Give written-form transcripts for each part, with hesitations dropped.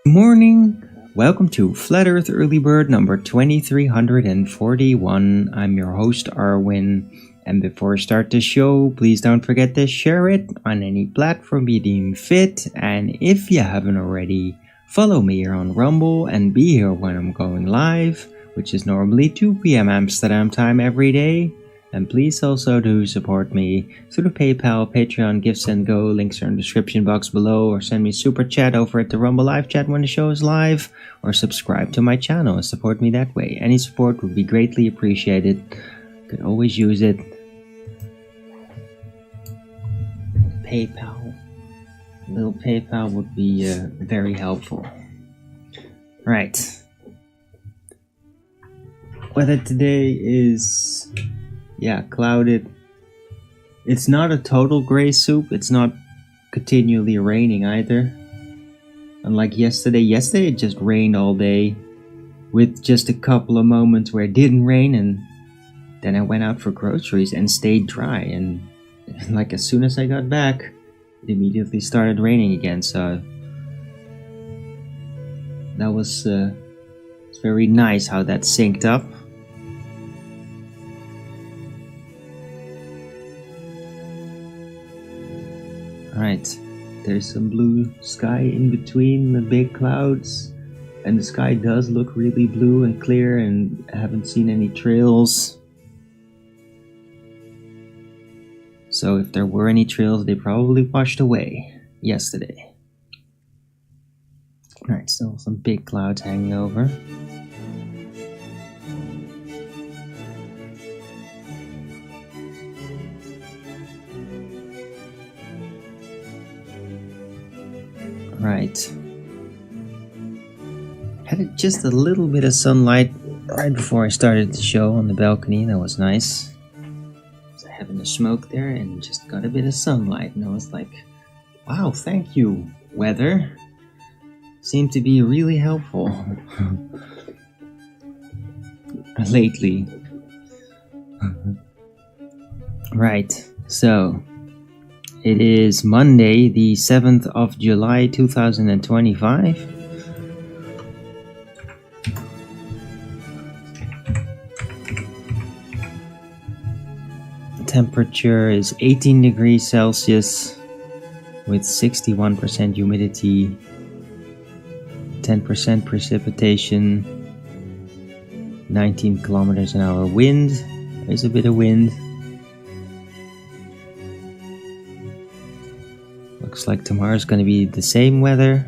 Morning, Welcome to Flat Earth Early Bird number 2341. I'm your host Arwin, and before I start the show, please don't forget to share it on any platform you deem fit, and if you haven't already, follow me here on Rumble and be here when I'm going live, which is normally 2 p.m. Amsterdam time every day. And please also do support me through the PayPal, Patreon, Gifts and Go. Links are in the description box below, or send me a super chat over at the Rumble live chat when the show is live, or subscribe to my channel and support me that way. Any support would be greatly appreciated. Could always use it. PayPal. A little PayPal would be very helpful. Right. Weather today is... clouded. It's not a total gray soup. It's not continually raining either. Unlike yesterday it just rained all day, with just a couple of moments where it didn't rain, and then I went out for groceries and stayed dry, and like as soon as I got back, it immediately started raining again. So that was it's very nice how that synced up. Right, there's some blue sky in between the big clouds, and the sky does look really blue and clear, and I haven't seen any trails. So if there were any trails, they probably washed away yesterday. Alright, still some big clouds hanging over. Right. Had just a little bit of sunlight right before I started the show on the balcony. That was nice. So having a smoke there and just got a bit of sunlight, and I was like, wow, thank you, weather. Seemed to be really helpful lately. Right, so it is Monday, the 7th of July, 2025. The temperature is 18 degrees Celsius with 61% humidity, 10% precipitation, 19 kilometers an hour wind. There's a bit of wind. Looks like tomorrow's going to be the same weather,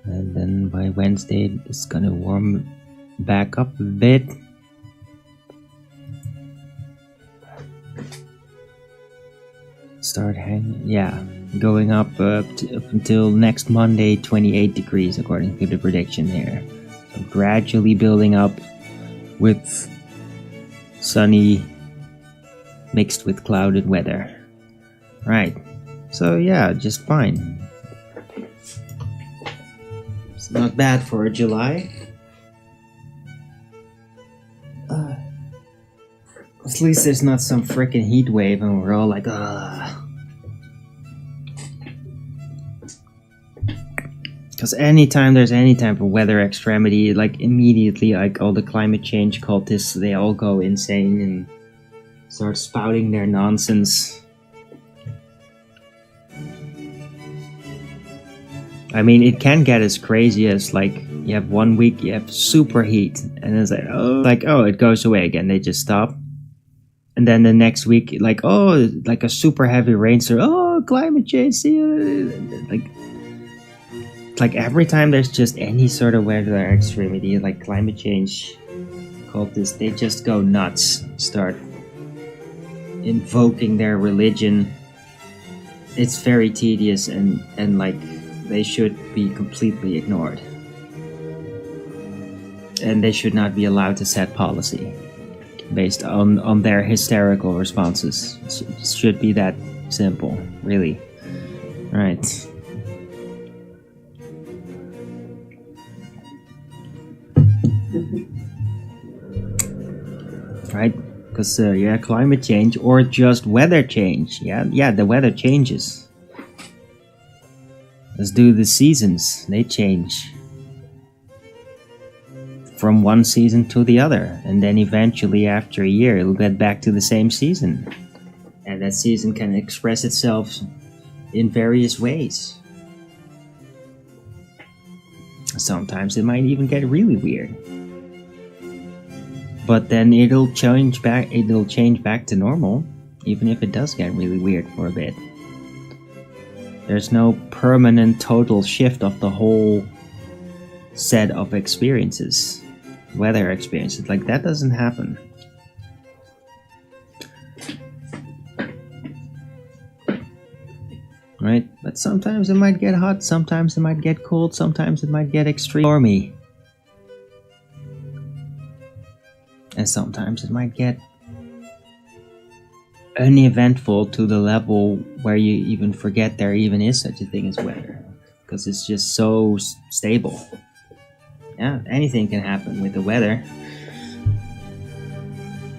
and then by Wednesday it's going to warm back up a bit. Start going up until next Monday, 28 degrees according to the prediction here. So gradually building up with sunny mixed with clouded weather. Right, so just fine. It's not bad for a July. At least there's not some freaking heat wave and we're all like, Because anytime there's any type of weather extremity, like immediately, like all the climate change cultists, they all go insane and start spouting their nonsense. I mean, it can get as crazy as, like, you have 1 week, you have super heat, and it's like, it goes away again, they just stop. And then the next week, like a super heavy rainstorm, climate change, see you. Like every time there's just any sort of weather extremity, like climate change cultists, they just go nuts, start invoking their religion. It's very tedious and like, they should be completely ignored. And they should not be allowed to set policy based on their hysterical responses. It should be that simple, really. Right. Right? Because, climate change or just weather change. Yeah, the weather changes. Let's do the seasons. They change from one season to the other, and then eventually after a year it'll get back to the same season, and that season can express itself in various ways. Sometimes it might even get really weird, but then it'll change back to normal, even if it does get really weird for a bit. There's no permanent total shift of the whole set of experiences, weather experiences. Like, that doesn't happen. Right? But sometimes it might get hot, sometimes it might get cold, sometimes it might get extreme stormy. And sometimes it might get uneventful to the level where you even forget there even is such a thing as weather, because it's just so stable. Yeah, anything can happen with the weather.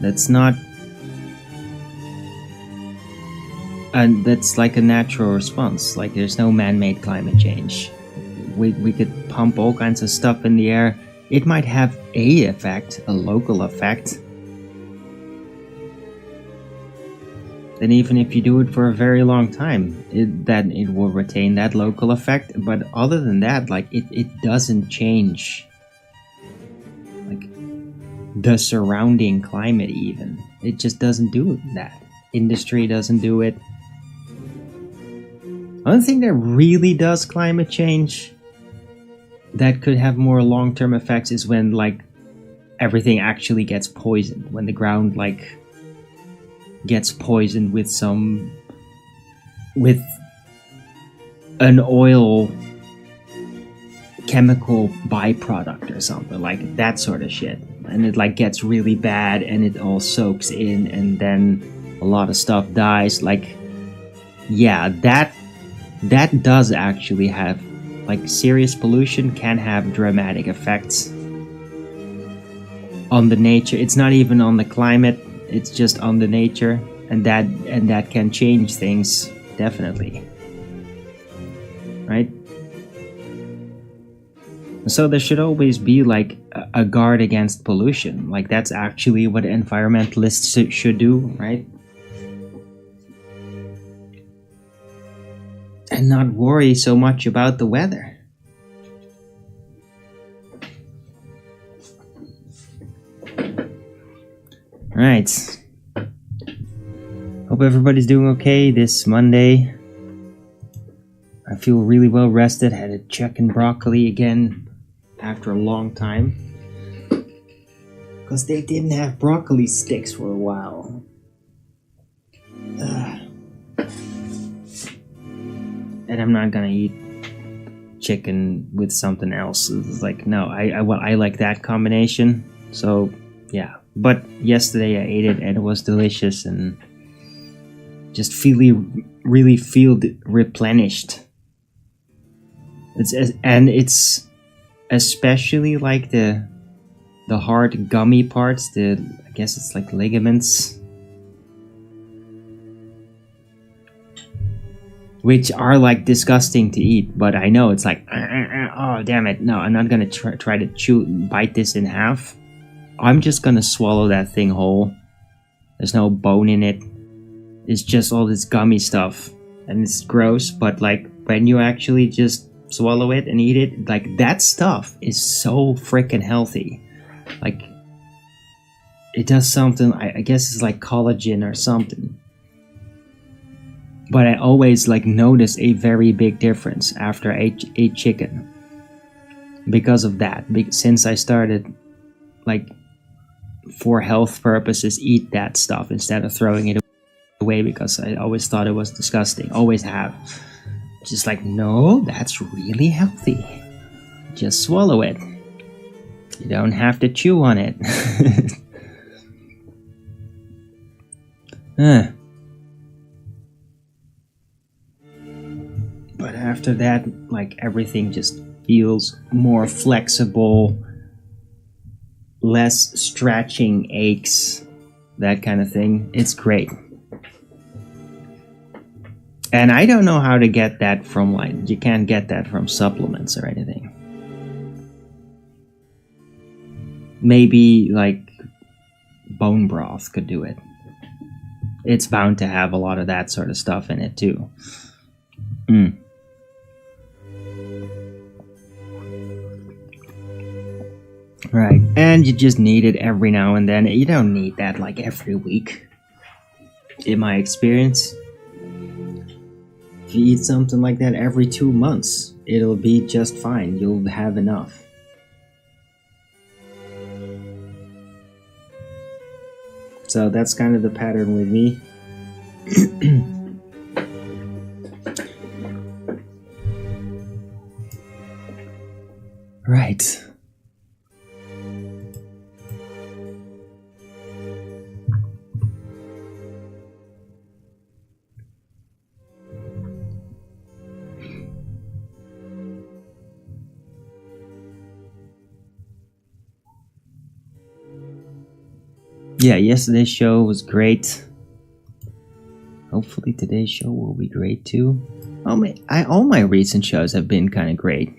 That's not, and that's like a natural response. Like, there's no man-made climate change. We could pump all kinds of stuff in the air. It might have a effect, a local effect. Then even if you do it for a very long time, then it will retain that local effect. But other than that, like, it doesn't change, like, the surrounding climate even. It just doesn't do that. Industry doesn't do it. One thing that really does climate change that could have more long-term effects is when, like, everything actually gets poisoned. When the ground, like, gets poisoned with an oil chemical byproduct or something, like that sort of shit, and it, like, gets really bad and it all soaks in, and then a lot of stuff dies. Like, yeah, that does actually have, like, serious pollution can have dramatic effects on the nature. It's not even on the climate, it's just on the nature, and that can change things, definitely. Right? So there should always be, like, a guard against pollution. Like, that's actually what environmentalists should do, right? And not worry so much about the weather. Right. Hope everybody's doing okay this Monday. I feel really well rested. Had a chicken broccoli again after a long time, because they didn't have broccoli sticks for a while. And I'm not gonna eat chicken with something else. It's like, no, I like that combination. So yeah. But yesterday I ate it and it was delicious, and just really feel replenished. It's especially like the hard gummy parts, I guess it's like ligaments, which are, like, disgusting to eat. But I know it's like, oh damn it, no, I'm not gonna try to bite this in half. I'm just gonna swallow that thing whole. There's no bone in it. It's just all this gummy stuff, and it's gross. But, like, when you actually just swallow it and eat it, like, that stuff is so freaking healthy. Like, it does something. I guess it's like collagen or something. But I always, like, notice a very big difference after I ate chicken because of that. Since I started, like, for health purposes, eat that stuff instead of throwing it away, because I always thought it was disgusting. Always have. Just like, no, that's really healthy. Just swallow it. You don't have to chew on it. But after that, like, everything just feels more flexible, less stretching aches, that kind of thing. It's great. And I don't know how to get that from, like, you can't get that from supplements or anything. Maybe, like, bone broth could do it. It's bound to have a lot of that sort of stuff in it, too. Right, and you just need it every now and then. You don't need that, like, every week. In my experience, if you eat something like that every 2 months, it'll be just fine. You'll have enough. So that's kind of the pattern with me. Right. Yeah, yesterday's show was great. Hopefully today's show will be great too. All my recent shows have been kind of great.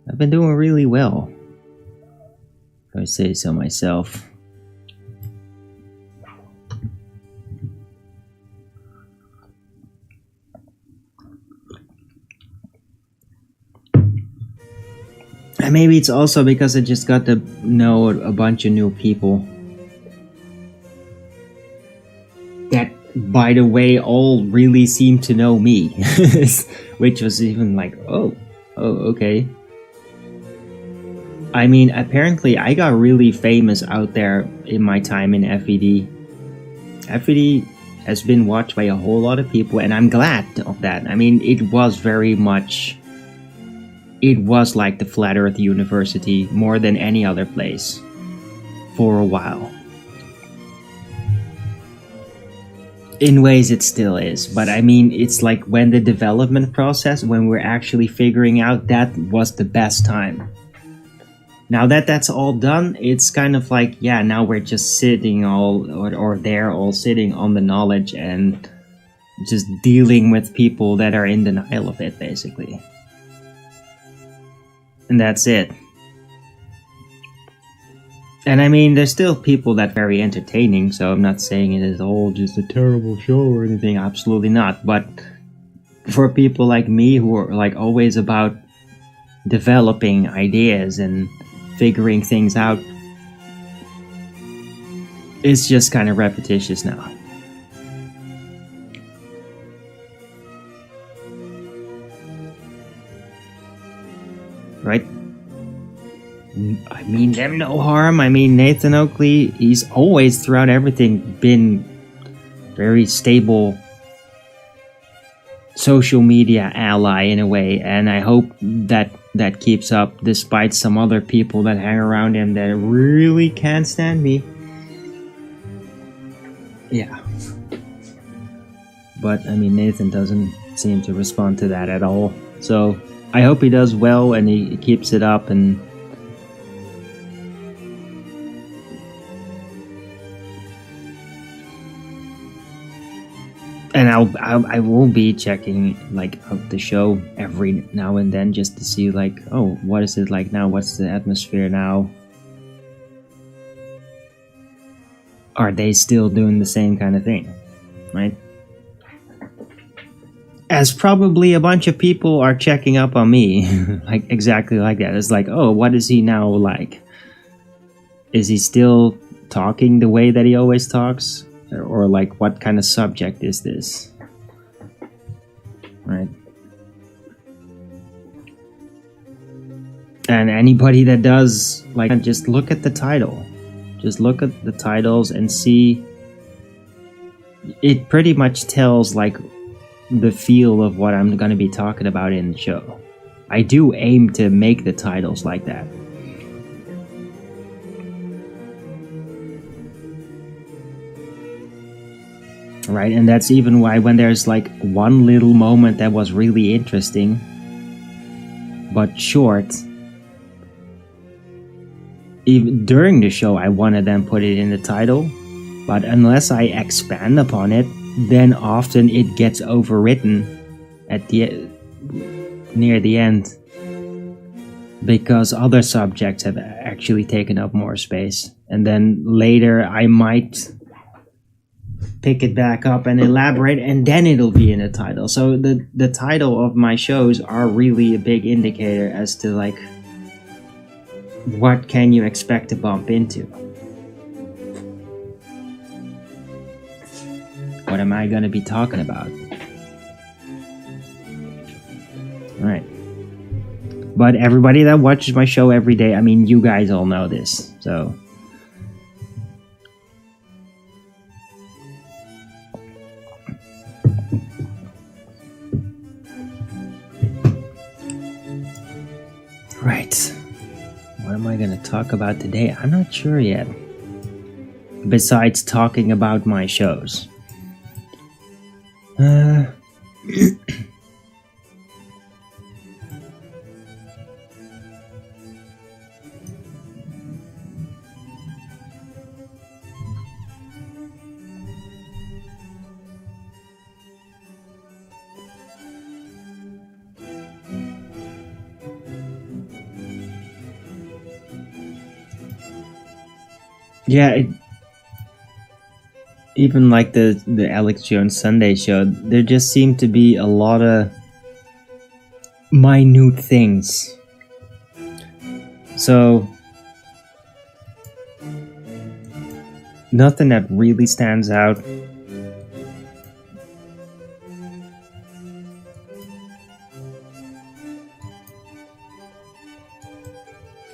I've been doing really well, if I say so myself. And maybe it's also because I just got to know a bunch of new people. That, by the way, all really seem to know me. Which was even like, oh, okay. I mean, apparently I got really famous out there in my time in FED. FED has been watched by a whole lot of people, and I'm glad of that. I mean, it was very much... It was like the Flat Earth University more than any other place. For a while. In ways it still is, but I mean, it's like when the development process, when we're actually figuring out, that was the best time. Now that that's all done, it's kind of like, yeah, now we're just sitting or they're all sitting on the knowledge and just dealing with people that are in denial of it, basically. And that's it. And I mean, there's still people that are very entertaining, so I'm not saying it is all just a terrible show or anything, absolutely not. But for people like me who are like always about developing ideas and figuring things out, it's just kind of repetitious now. Right? I mean them no harm. I mean, Nathan Oakley, he's always throughout everything been very stable social media ally in a way, and I hope that that keeps up despite some other people that hang around him that really can't stand me. Yeah. But I mean, Nathan doesn't seem to respond to that at all. So I hope he does well and he keeps it up, and I will be checking like out the show every now and then just to see like, oh, what is it like now? What's the atmosphere now? Are they still doing the same kind of thing, right? As probably a bunch of people are checking up on me, like exactly like that. It's like, oh, what is he now like? Is he still talking the way that he always talks? Or like, what kind of subject is this? Right? And anybody that does, like, just look at the title. Just look at the titles and see. It pretty much tells, like, the feel of what I'm going to be talking about in the show. I do aim to make the titles like that. Right, and that's even why when there's like one little moment that was really interesting but short, even during the show I want to then put it in the title, but unless I expand upon it, then often it gets overwritten at the near the end, because other subjects have actually taken up more space, and then later I might pick it back up and elaborate, and then it'll be in the title. So the title of my shows are really a big indicator as to like what can you expect to bump into. What am I gonna be talking about? Alright. But everybody that watches my show every day, I mean, you guys all know this, so. Right. What am I going to talk about today? I'm not sure yet. Besides talking about my shows. Yeah, even like the Alex Jones Sunday show, there just seemed to be a lot of minute things. So, nothing that really stands out.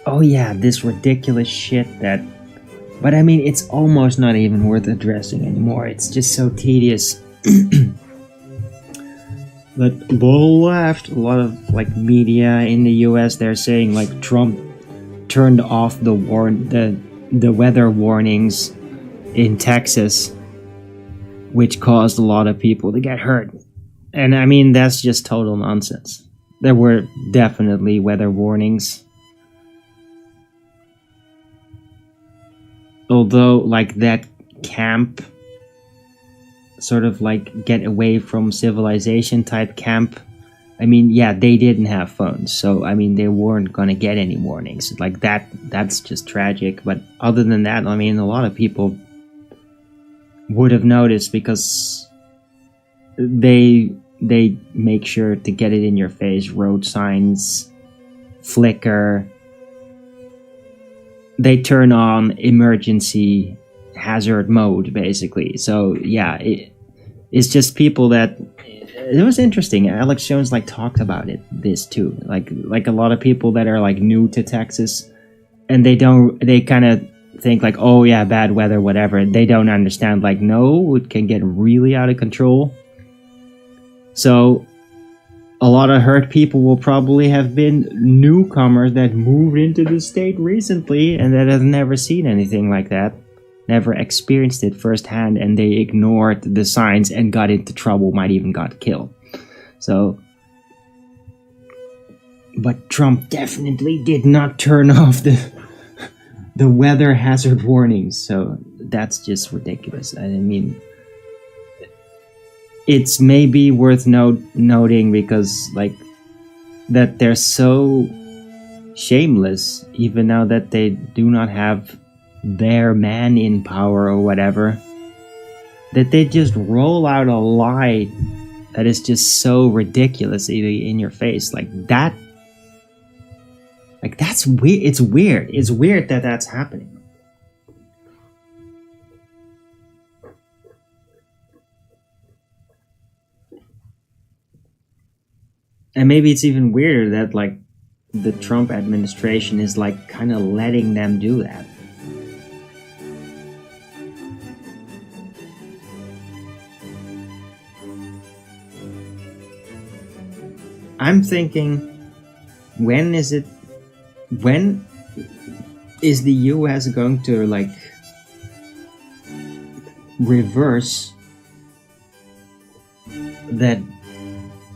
Oh yeah, this ridiculous shit that... But I mean, it's almost not even worth addressing anymore. It's just so tedious. But the left, a lot of like media in the US, they're saying like Trump turned off the weather warnings in Texas, which caused a lot of people to get hurt. And I mean, that's just total nonsense. There were definitely weather warnings. Although, like, that camp, sort of like get away from civilization type camp, I mean, yeah, they didn't have phones, so, I mean, they weren't gonna get any warnings. Like, that's just tragic. But other than that, I mean, a lot of people would have noticed, because they make sure to get it in your face. Road signs, flicker. They turn on emergency hazard mode, basically. So yeah, it's just people that... It was interesting. Alex Jones like talked about this too. Like a lot of people that are like new to Texas, and they kind of think like, oh yeah, bad weather, whatever. They don't understand like, no, it can get really out of control. So a lot of hurt people will probably have been newcomers that moved into the state recently and that have never seen anything like that, never experienced it firsthand, and they ignored the signs and got into trouble, might even got killed. So, but Trump definitely did not turn off the weather hazard warnings, so that's just ridiculous. I mean, it's maybe worth noting because, like, that they're so shameless, even now that they do not have their man in power or whatever, that they just roll out a lie that is just so ridiculously in your face. Like, that's weird. It's weird. It's weird that that's happening. And maybe it's even weirder that, like, the Trump administration is, like, kind of letting them do that. I'm thinking, when is the US going to, like, reverse that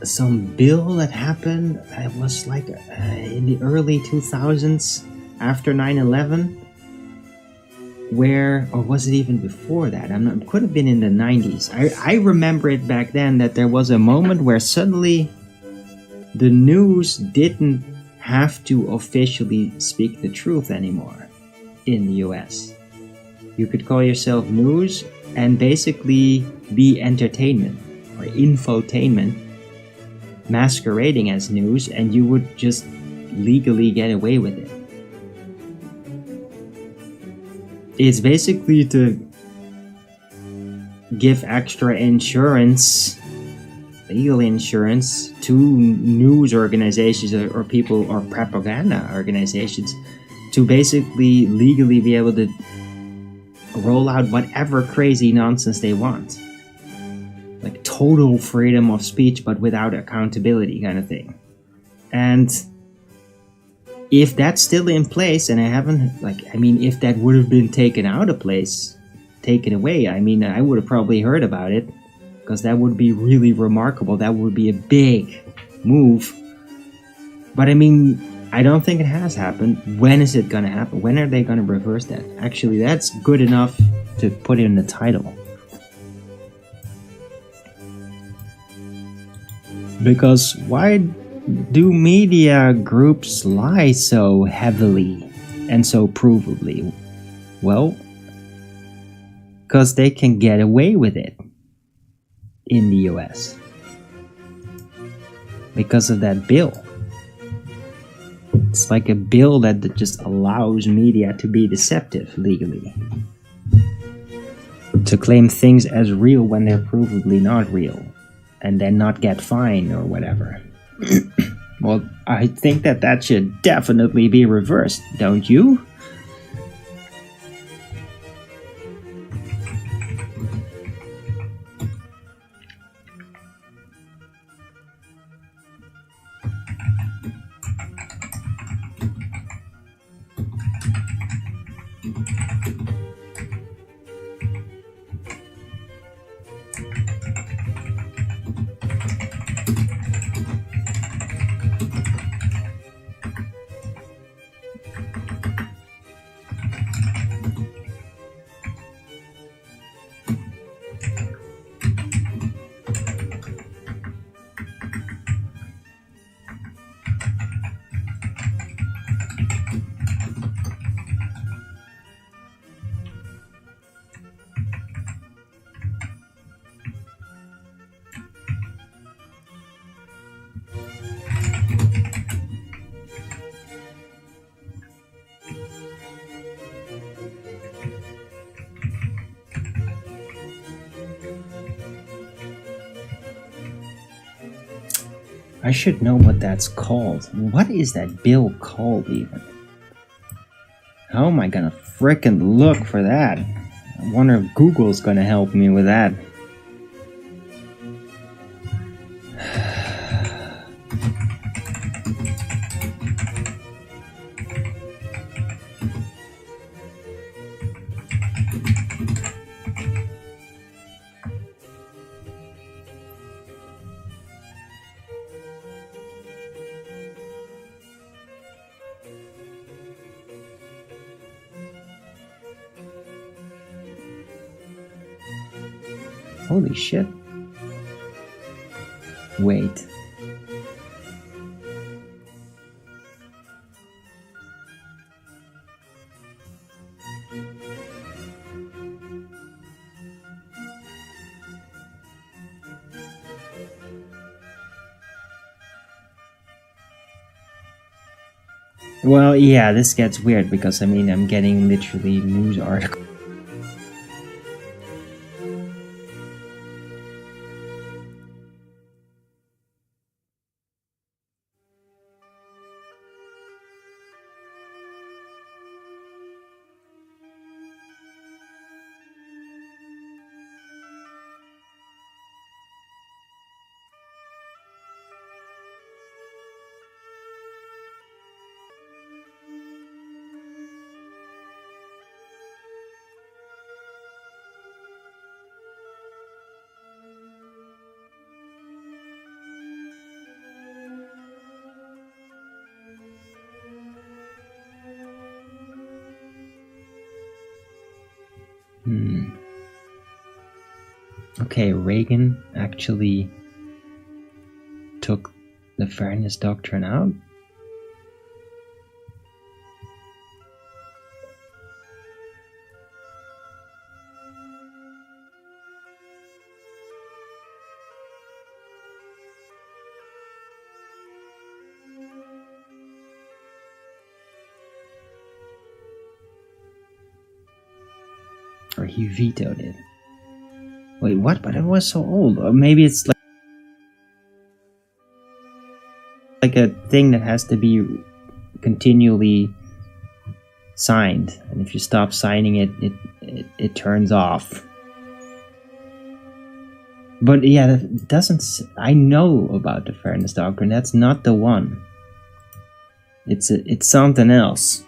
some bill that happened, it was like in the early 2000s after 9/11, where, or was it even before that? Could have been in the 90s. I remember it back then that there was a moment where suddenly the news didn't have to officially speak the truth anymore in the US. You could call yourself news and basically be entertainment or infotainment masquerading as news, and you would just legally get away with it. It's basically to give extra insurance, legal insurance, to news organizations or people or propaganda organizations to basically legally be able to roll out whatever crazy nonsense they want. Like total freedom of speech but without accountability kind of thing. And if that's still in place, and if that would have been taken out of place, taken away, I would have probably heard about it, because that would be really remarkable. That would be a big move. But I don't think it has happened. When is it gonna happen? When are they gonna reverse that? Actually, that's good enough to put in the title. Because why do media groups lie so heavily and so provably? Well, because they can get away with it in the US. Because of that bill. It's like a bill that just allows media to be deceptive legally. To claim things as real when they're provably not real. And then not get fined or whatever. Well, I think that should definitely be reversed, don't you? I should know what that's called. What is that bill called even? How am I gonna frickin' look for that? I wonder if Google's gonna help me with that. Holy shit. Wait. Well, yeah, this gets weird because I'm getting literally news articles. Okay, Reagan actually took the fairness doctrine out. Or he vetoed it. Wait, what? But it was so old. Or maybe it's like a thing that has to be continually signed, and if you stop signing it, it turns off. But yeah, that doesn't. I know about the fairness doctrine. That's not the one. It's something else.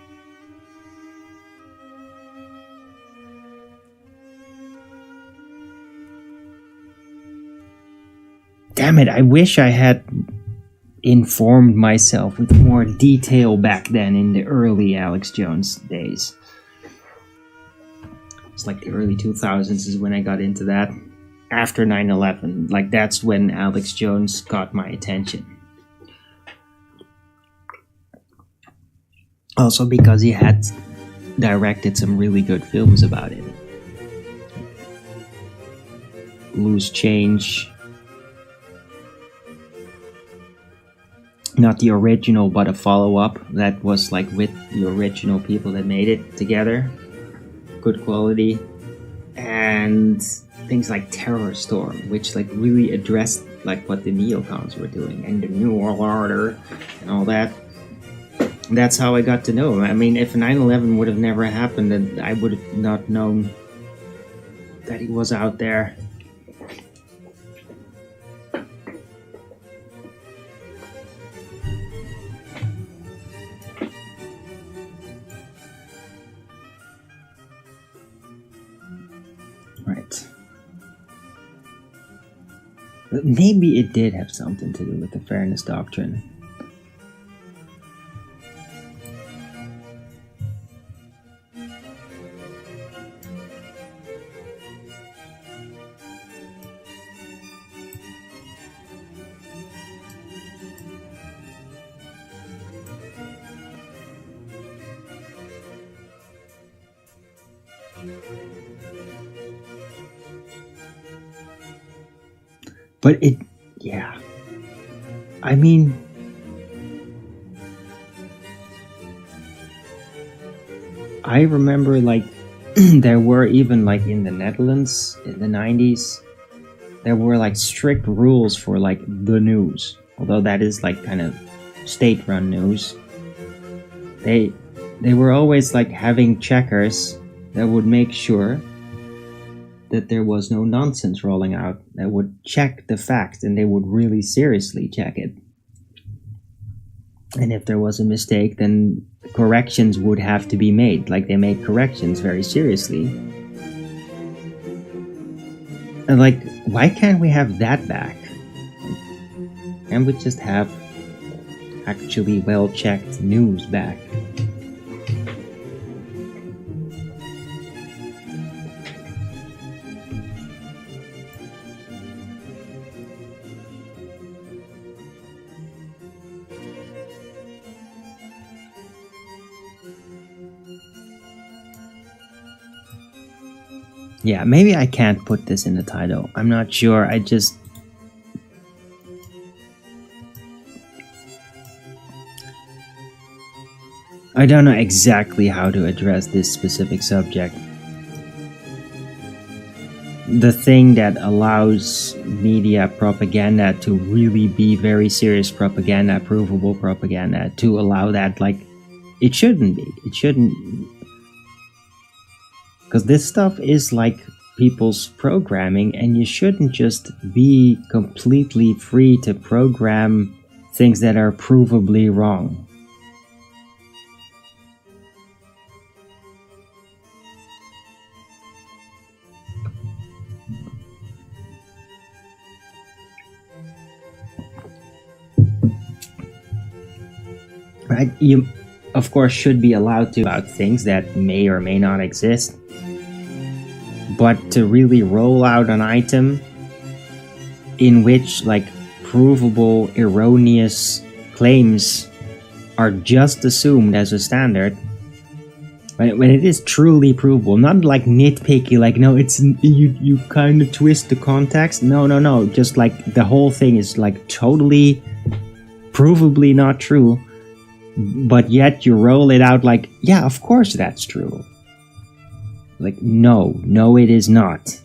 Damn it, I wish I had informed myself with more detail back then in the early Alex Jones days. It's like the early 2000s is when I got into that. After 9/11, like that's when Alex Jones got my attention. Also because he had directed some really good films about it. Loose Change. Not the original, but a follow-up that was like with the original people that made it together. Good quality. And things like Terror Storm, which like really addressed like what the neocons were doing and the New World Order and all that. That's how I got to know him. I mean, if 9/11 would have never happened, then I would have not known that he was out there. Right. But maybe it did have something to do with the fairness doctrine. But it, yeah. I mean, I remember like there were even like in the Netherlands in the 90s, there were like strict rules for like the news. Although that is like kind of state-run news. They were always like having checkers that would make sure that there was no nonsense rolling out, that would check the facts, and they would really seriously check it. And if there was a mistake, then corrections would have to be made. Like, they made corrections very seriously. And like, why can't we have that back? Can't we just have actually well-checked news back? Yeah, maybe I can't put this in the title. I'm not sure. I don't know exactly how to address this specific subject. The thing that allows media propaganda to really be very serious propaganda, provable propaganda, to allow that, like, it shouldn't be. It shouldn't. Because this stuff is like people's programming, and you shouldn't just be completely free to program things that are provably wrong. Right? You, of course, should be allowed to about things that may or may not exist. But to really roll out an item in which like provable erroneous claims are just assumed as a standard, when it is truly provable, not like nitpicky, like no, it's you kind of twist the context. No, just like the whole thing is like totally provably not true, but yet you roll it out like, yeah, of course that's true. Like, no, it is not.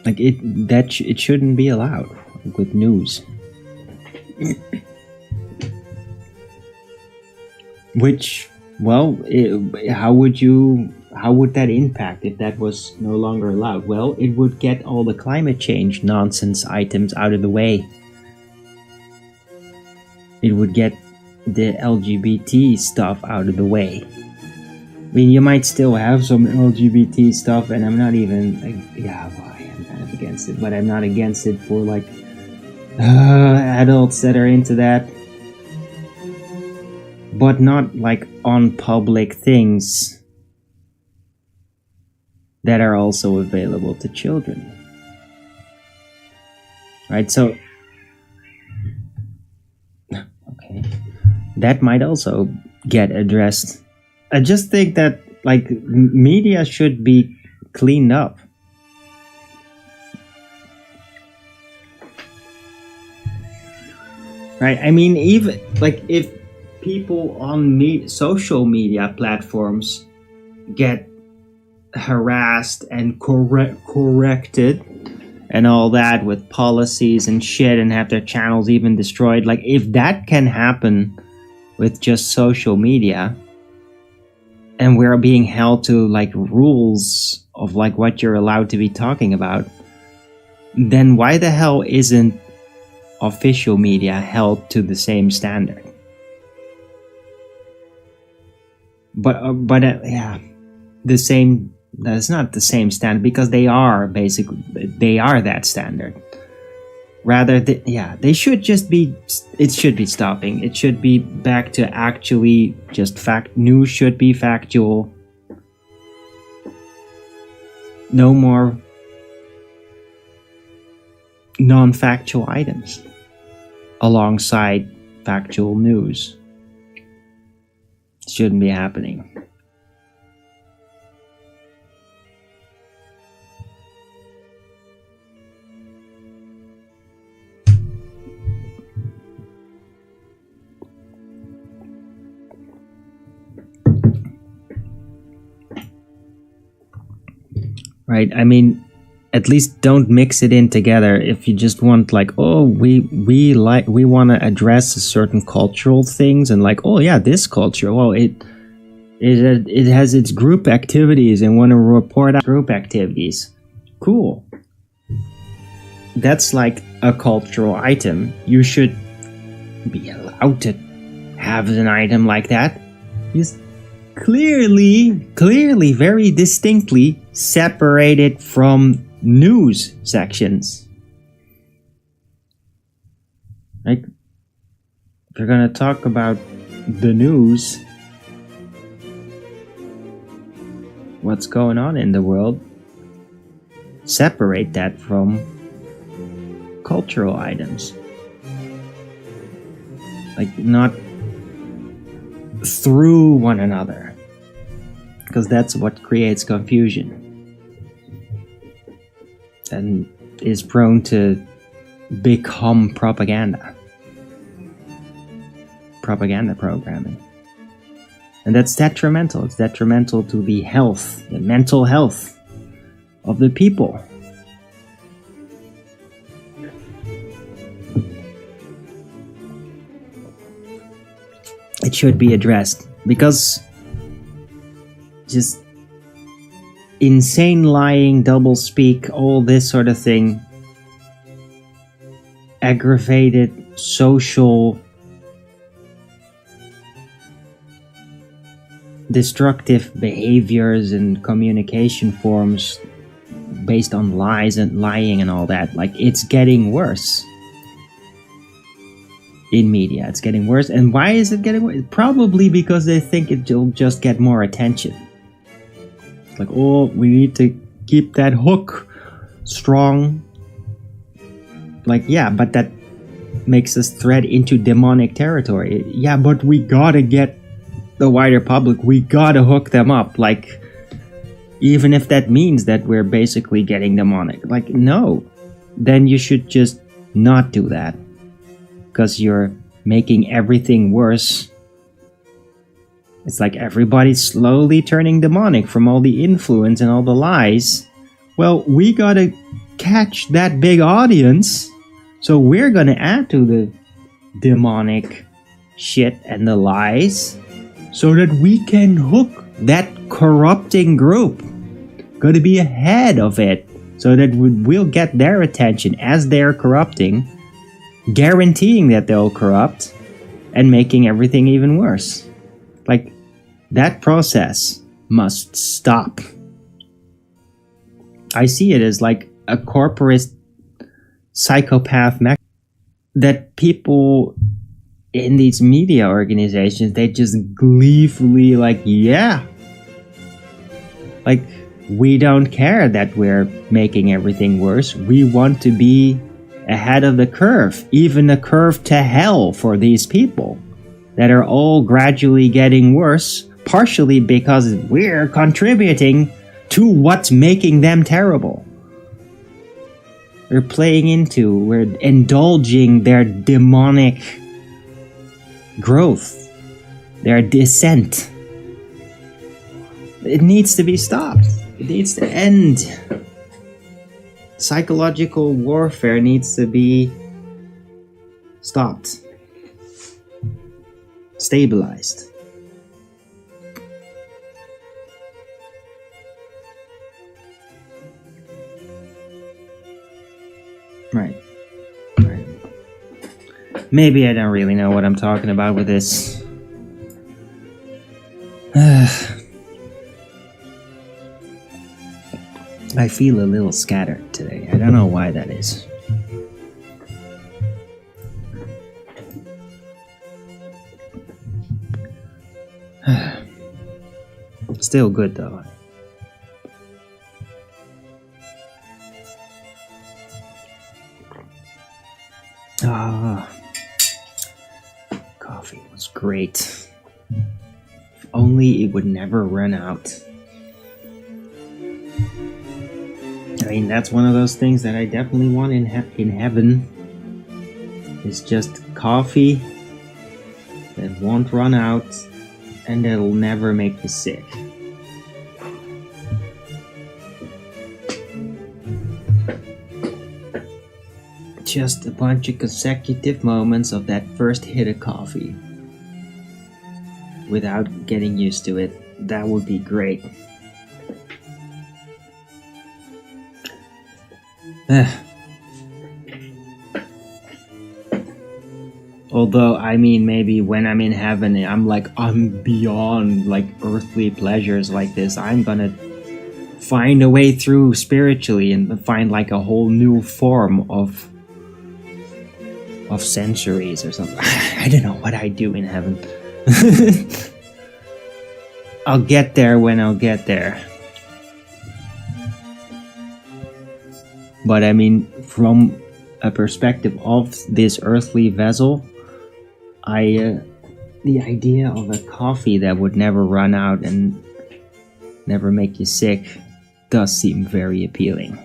Like it shouldn't be allowed with news. Which, well, how would that impact if that was no longer allowed? Well, it would get all the climate change nonsense items out of the way. It would get the LGBT stuff out of the way. I mean, you might still have some LGBT stuff, and I'm not even, like, yeah, well, I am kind of against it, but I'm not against it for, like, adults that are into that. But not, like, on public things that are also available to children. Right, so... Okay. That might also get addressed. I just think that, like, media should be cleaned up. Right? I mean, even, like, if people on social media platforms get harassed and corrected and all that with policies and shit and have their channels even destroyed, like, if that can happen with just social media, and we're being held to, like, rules of, like, what you're allowed to be talking about, then why the hell isn't official media held to the same standard? But yeah, the same. That's not the same standard, because they are that standard. Rather, they should just be. It should be stopping. It should be back to actually just fact. News should be factual. No more non-factual items alongside factual news. Shouldn't be happening. Right? I mean, at least don't mix it in together. If you just want, like, oh, we want to address a certain cultural things, and like, oh yeah, this culture, well, it has its group activities and want to report out group activities. Cool. That's like a cultural item. You should be allowed to have an item like that. Just clearly, very distinctly separated from news sections. Like, if you're gonna talk about the news, what's going on in the world, separate that from cultural items. Like, not through one another, because that's what creates confusion and is prone to become propaganda programming, and that's detrimental. It's detrimental to the health, the mental health of the people. It should be addressed, because just insane lying, double speak, all this sort of thing, aggravated social destructive behaviors and communication forms based on lies and lying and all that, like, it's getting worse. in media. It's getting worse. And why is it getting worse? Probably because they think it'll just get more attention. It's like, oh, we need to keep that hook strong. Like, yeah, but that makes us thread into demonic territory. Yeah, but we gotta get the wider public. We gotta hook them up. Like, even if that means that we're basically getting demonic. Like, no. Then you should just not do that. Because you're making everything worse. It's like everybody's slowly turning demonic from all the influence and all the lies. Well, we gotta catch that big audience. So we're gonna add to the demonic shit and the lies. So that we can hook that corrupting group. Gotta be ahead of it. So that we'll get their attention as they're corrupting. Guaranteeing that they'll corrupt. And making everything even worse. Like, that process must stop. I see it as like a corporate psychopath that people in these media organizations, they just gleefully like, yeah. Like, we don't care that we're making everything worse. We want to be ahead of the curve, even the curve to hell for these people that are all gradually getting worse, partially because we're contributing to what's making them terrible. We're indulging their demonic growth, their descent. It needs to be stopped. It needs to end. Psychological warfare needs to be stopped. Stabilized. Right. Maybe I don't really know what I'm talking about with this. I feel a little scattered today. I don't know why that is. Still good though. Coffee was great. If only it would never run out. I mean, that's one of those things that I definitely want in heaven. It's just coffee that won't run out and that'll never make you sick. Just a bunch of consecutive moments of that first hit of coffee without getting used to it. That would be great. Although, I mean, maybe when I'm in heaven, I'm beyond like earthly pleasures like this. I'm gonna find a way through spiritually and find like a whole new form of sensories or something. I don't know what I do in heaven. I'll get there when I'll get there. But I mean, from a perspective of this earthly vessel, the idea of a coffee that would never run out and never make you sick does seem very appealing.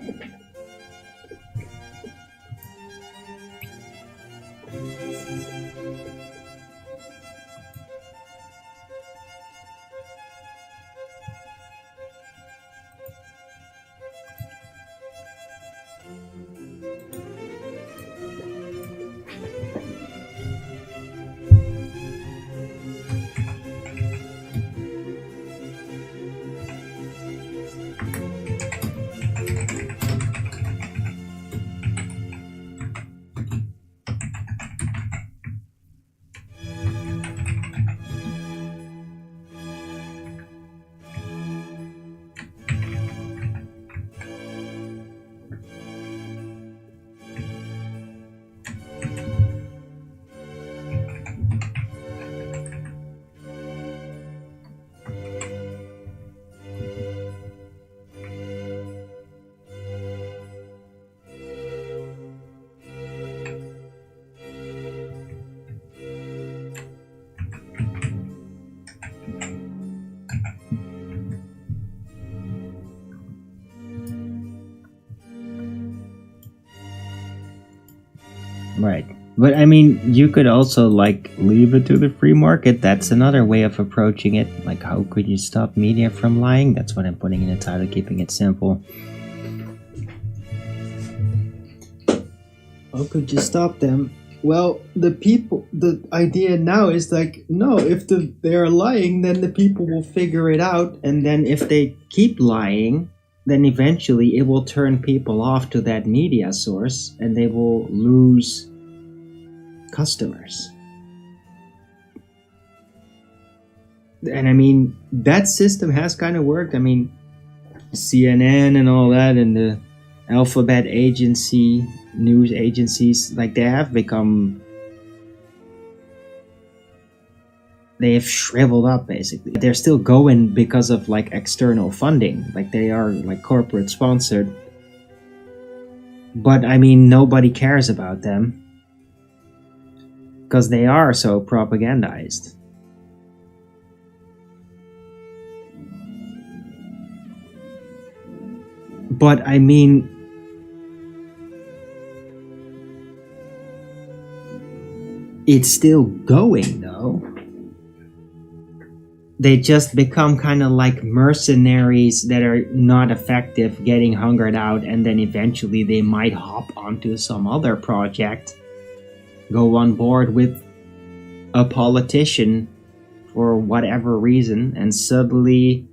Right. But I mean, you could also like leave it to the free market. That's another way of approaching it. Like, how could you stop media from lying? That's what I'm putting in the title, keeping it simple. How could you stop them? Well, the idea now is like, no, if they're lying, then the people will figure it out. And then if they keep lying, then eventually it will turn people off to that media source and they will lose customers. And I mean, that system has kind of worked. I mean, CNN and all that, and the alphabet agency, news agencies, like they have shriveled up basically. They're still going because of like external funding, like they are like corporate sponsored. But I mean, nobody cares about them because they are so propagandized. But I mean, it's still going though. They just become kind of like mercenaries that are not effective, getting hungered out, and then eventually they might hop onto some other project, go on board with a politician for whatever reason, and suddenly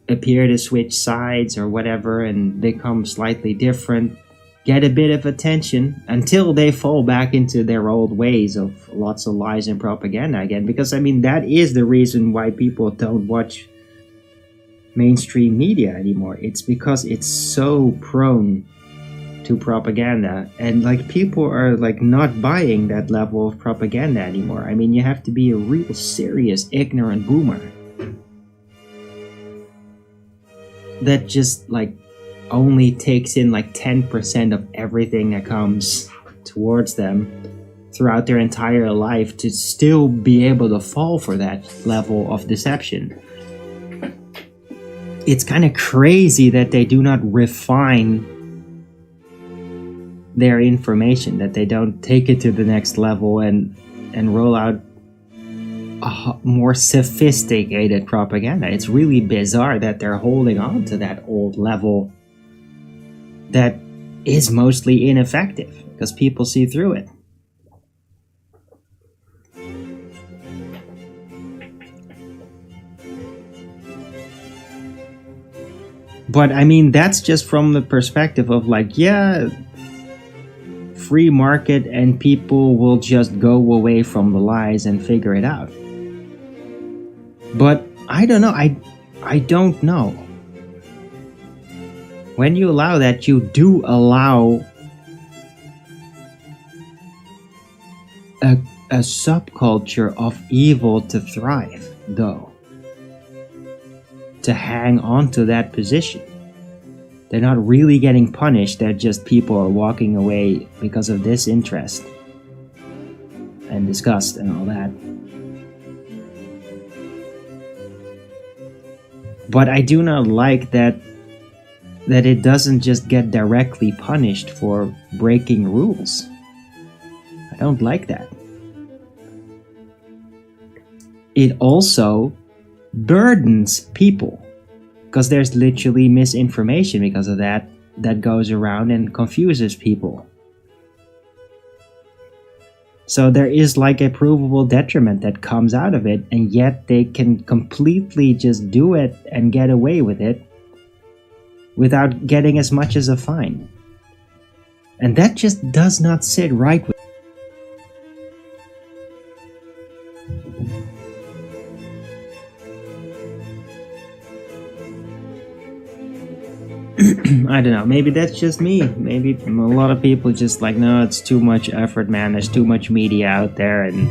appear to switch sides or whatever and become slightly different, get a bit of attention until they fall back into their old ways of lots of lies and propaganda again. Because I mean, that is the reason why people don't watch mainstream media anymore. It's because it's so prone to propaganda, and like people are like not buying that level of propaganda anymore. I mean, you have to be a real serious ignorant boomer that just like only takes in like 10% of everything that comes towards them throughout their entire life to still be able to fall for that level of deception. It's kind of crazy that they do not refine their information, that they don't take it to the next level and roll out a more sophisticated propaganda. It's really bizarre that they're holding on to that old level that is mostly ineffective because people see through it. But I mean, that's just from the perspective of like, yeah, free market and people will just go away from the lies and figure it out. But I don't know. I don't know. When you allow that, you do allow a subculture of evil to thrive, though. To hang on to that position. They're not really getting punished, they're just people are walking away because of disinterest and disgust and all that. But I do not like that it doesn't just get directly punished for breaking rules. I don't like that. It also burdens people because there's literally misinformation because of that goes around and confuses people. So there is like a provable detriment that comes out of it, and yet they can completely just do it and get away with it without getting as much as a fine. And that just does not sit right with I don't know, maybe that's just me. Maybe a lot of people just like, no, it's too much effort, man. There's too much media out there, and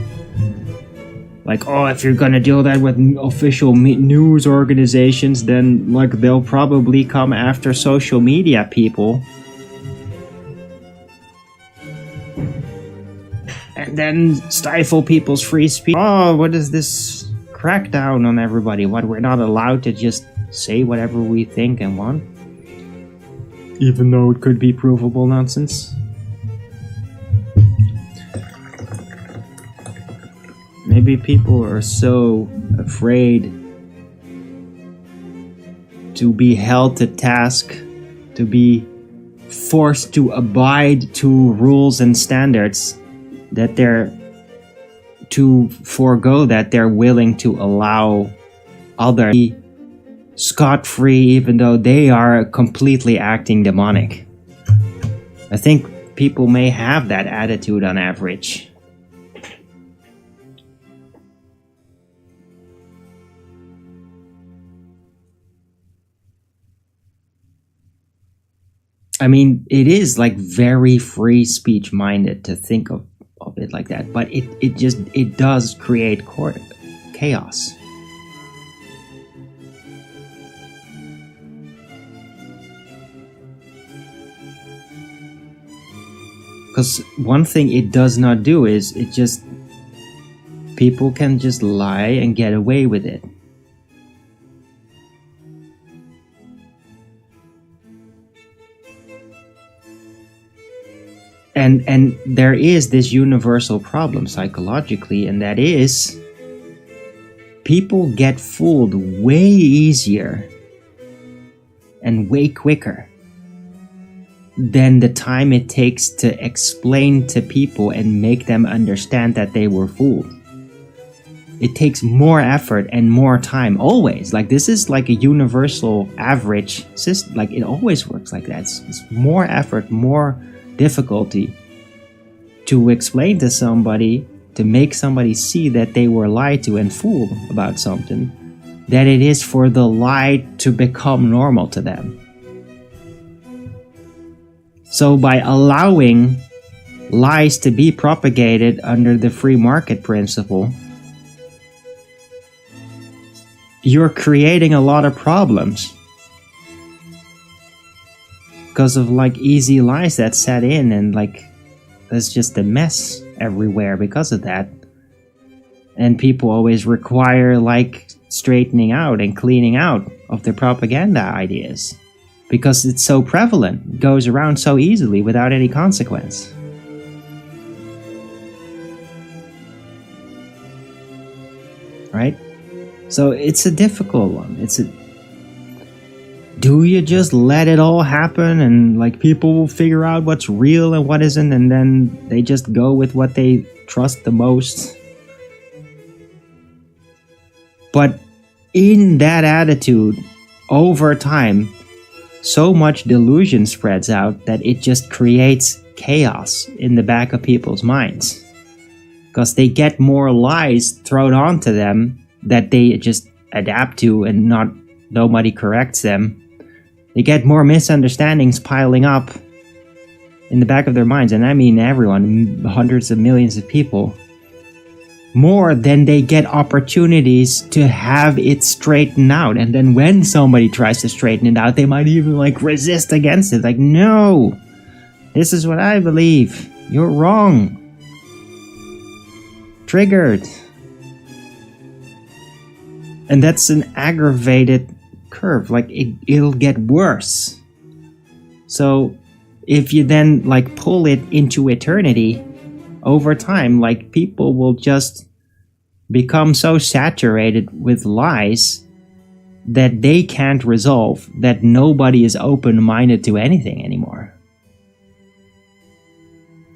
like, oh, if you're gonna do that with official news organizations, then like they'll probably come after social media people. And then stifle people's free speech. Oh, what is this crackdown on everybody? What, we're not allowed to just say whatever we think and want? Even though it could be provable nonsense. maybe people are so afraid to be held to task, to be forced to abide to rules and standards, that they're to forego that, they're willing to allow others scot-free even though they are completely acting demonic. I think people may have that attitude on average. I mean, it is like very free speech minded to think of it like that, but it does create chaos. Because one thing it does not do is people can just lie and get away with it. And there is this universal problem psychologically, and that is people get fooled way easier and way quicker than the time it takes to explain to people and make them understand that they were fooled. It takes more effort and more time, always. Like, this is like a universal average system. Like, it always works like that. It's more effort, more difficulty to explain to somebody, to make somebody see that they were lied to and fooled about something, than it is for the lie to become normal to them. So by allowing lies to be propagated under the free market principle, you're creating a lot of problems because of like easy lies that set in, and like there's just a mess everywhere because of that. And people always require like straightening out and cleaning out of their propaganda ideas because it's so prevalent, it goes around so easily without any consequence. Right? So it's a difficult one. Do you just let it all happen and like people will figure out what's real and what isn't, and then they just go with what they trust the most? But in that attitude, over time, so much delusion spreads out that it just creates chaos in the back of people's minds. Because they get more lies thrown onto them that they just adapt to, and nobody corrects them. They get more misunderstandings piling up in the back of their minds, and I mean everyone, hundreds of millions of people, more than they get opportunities to have it straightened out. And then when somebody tries to straighten it out, they might even like resist against it, like, no, this is what I believe, you're wrong. Triggered. And that's an aggravated curve. Like it'll get worse. So if you then like pull it into eternity, over time, like people will just become so saturated with lies that they can't resolve, that nobody is open-minded to anything anymore,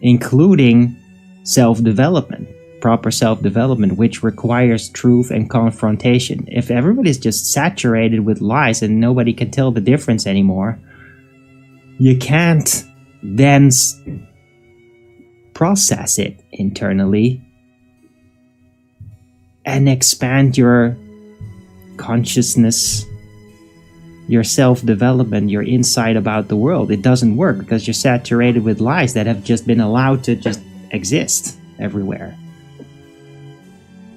including self-development. Proper self-development, which requires truth and confrontation. If everybody's just saturated with lies and nobody can tell the difference anymore, you can't then process it internally and expand your consciousness, your self-development, your insight about the world. It doesn't work because you're saturated with lies that have just been allowed to just exist everywhere.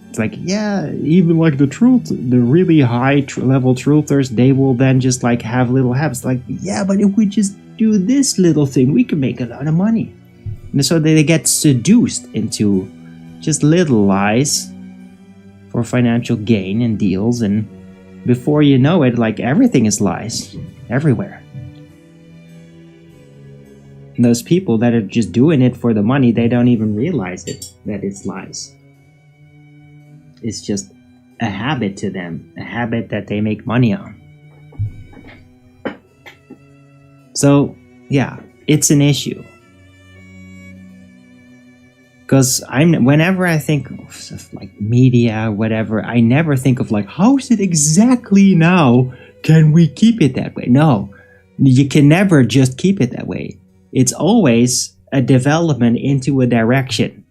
It's like, yeah, even like the really high level truthers, they will then just like have little habits. Like, yeah, but if we just do this little thing, we can make a lot of money. And so they get seduced into just little lies for financial gain and deals. And before you know it, like everything is lies everywhere. And those people that are just doing it for the money, they don't even realize it, that it's lies. It's just a habit to them, a habit that they make money on. So, yeah, it's an issue. Because whenever I think of like media, whatever, I never think of like, how is it exactly now? Can we keep it that way? No, you can never just keep it that way. It's always a development into a direction.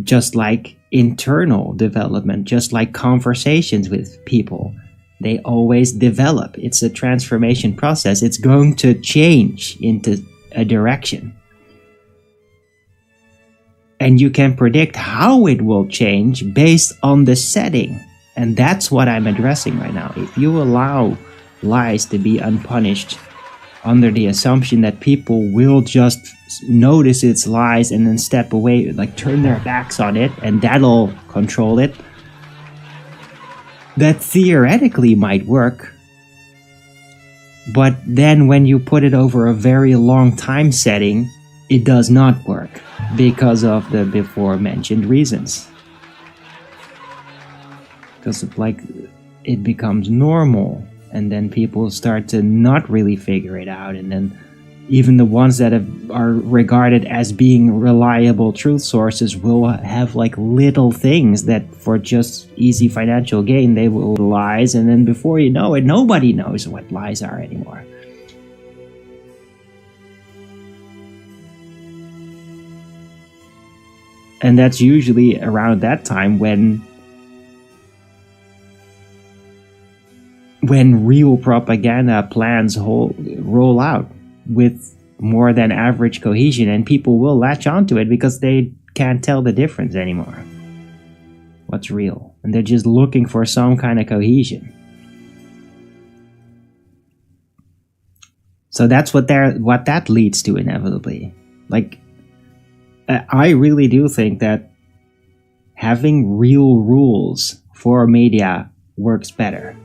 Just like internal development, just like conversations with people, they always develop. It's a transformation process. It's going to change into a direction. And you can predict how it will change based on the setting. And that's what I'm addressing right now. If you allow lies to be unpunished under the assumption that people will just notice it's lies and then step away, like turn their backs on it, and that'll control it, that theoretically might work. But then when you put it over a very long time setting, it does not work because of the before mentioned reasons. Because like it becomes normal, and then people start to not really figure it out, and then even the ones that are regarded as being reliable truth sources will have like little things that for just easy financial gain they will lies, and then before you know it, nobody knows what lies are anymore. And that's usually around that time when real propaganda plans roll out with more than average cohesion, and people will latch onto it because they can't tell the difference anymore. What's real? And they're just looking for some kind of cohesion. So that's what that leads to inevitably. Like, I really do think that having real rules for media works better.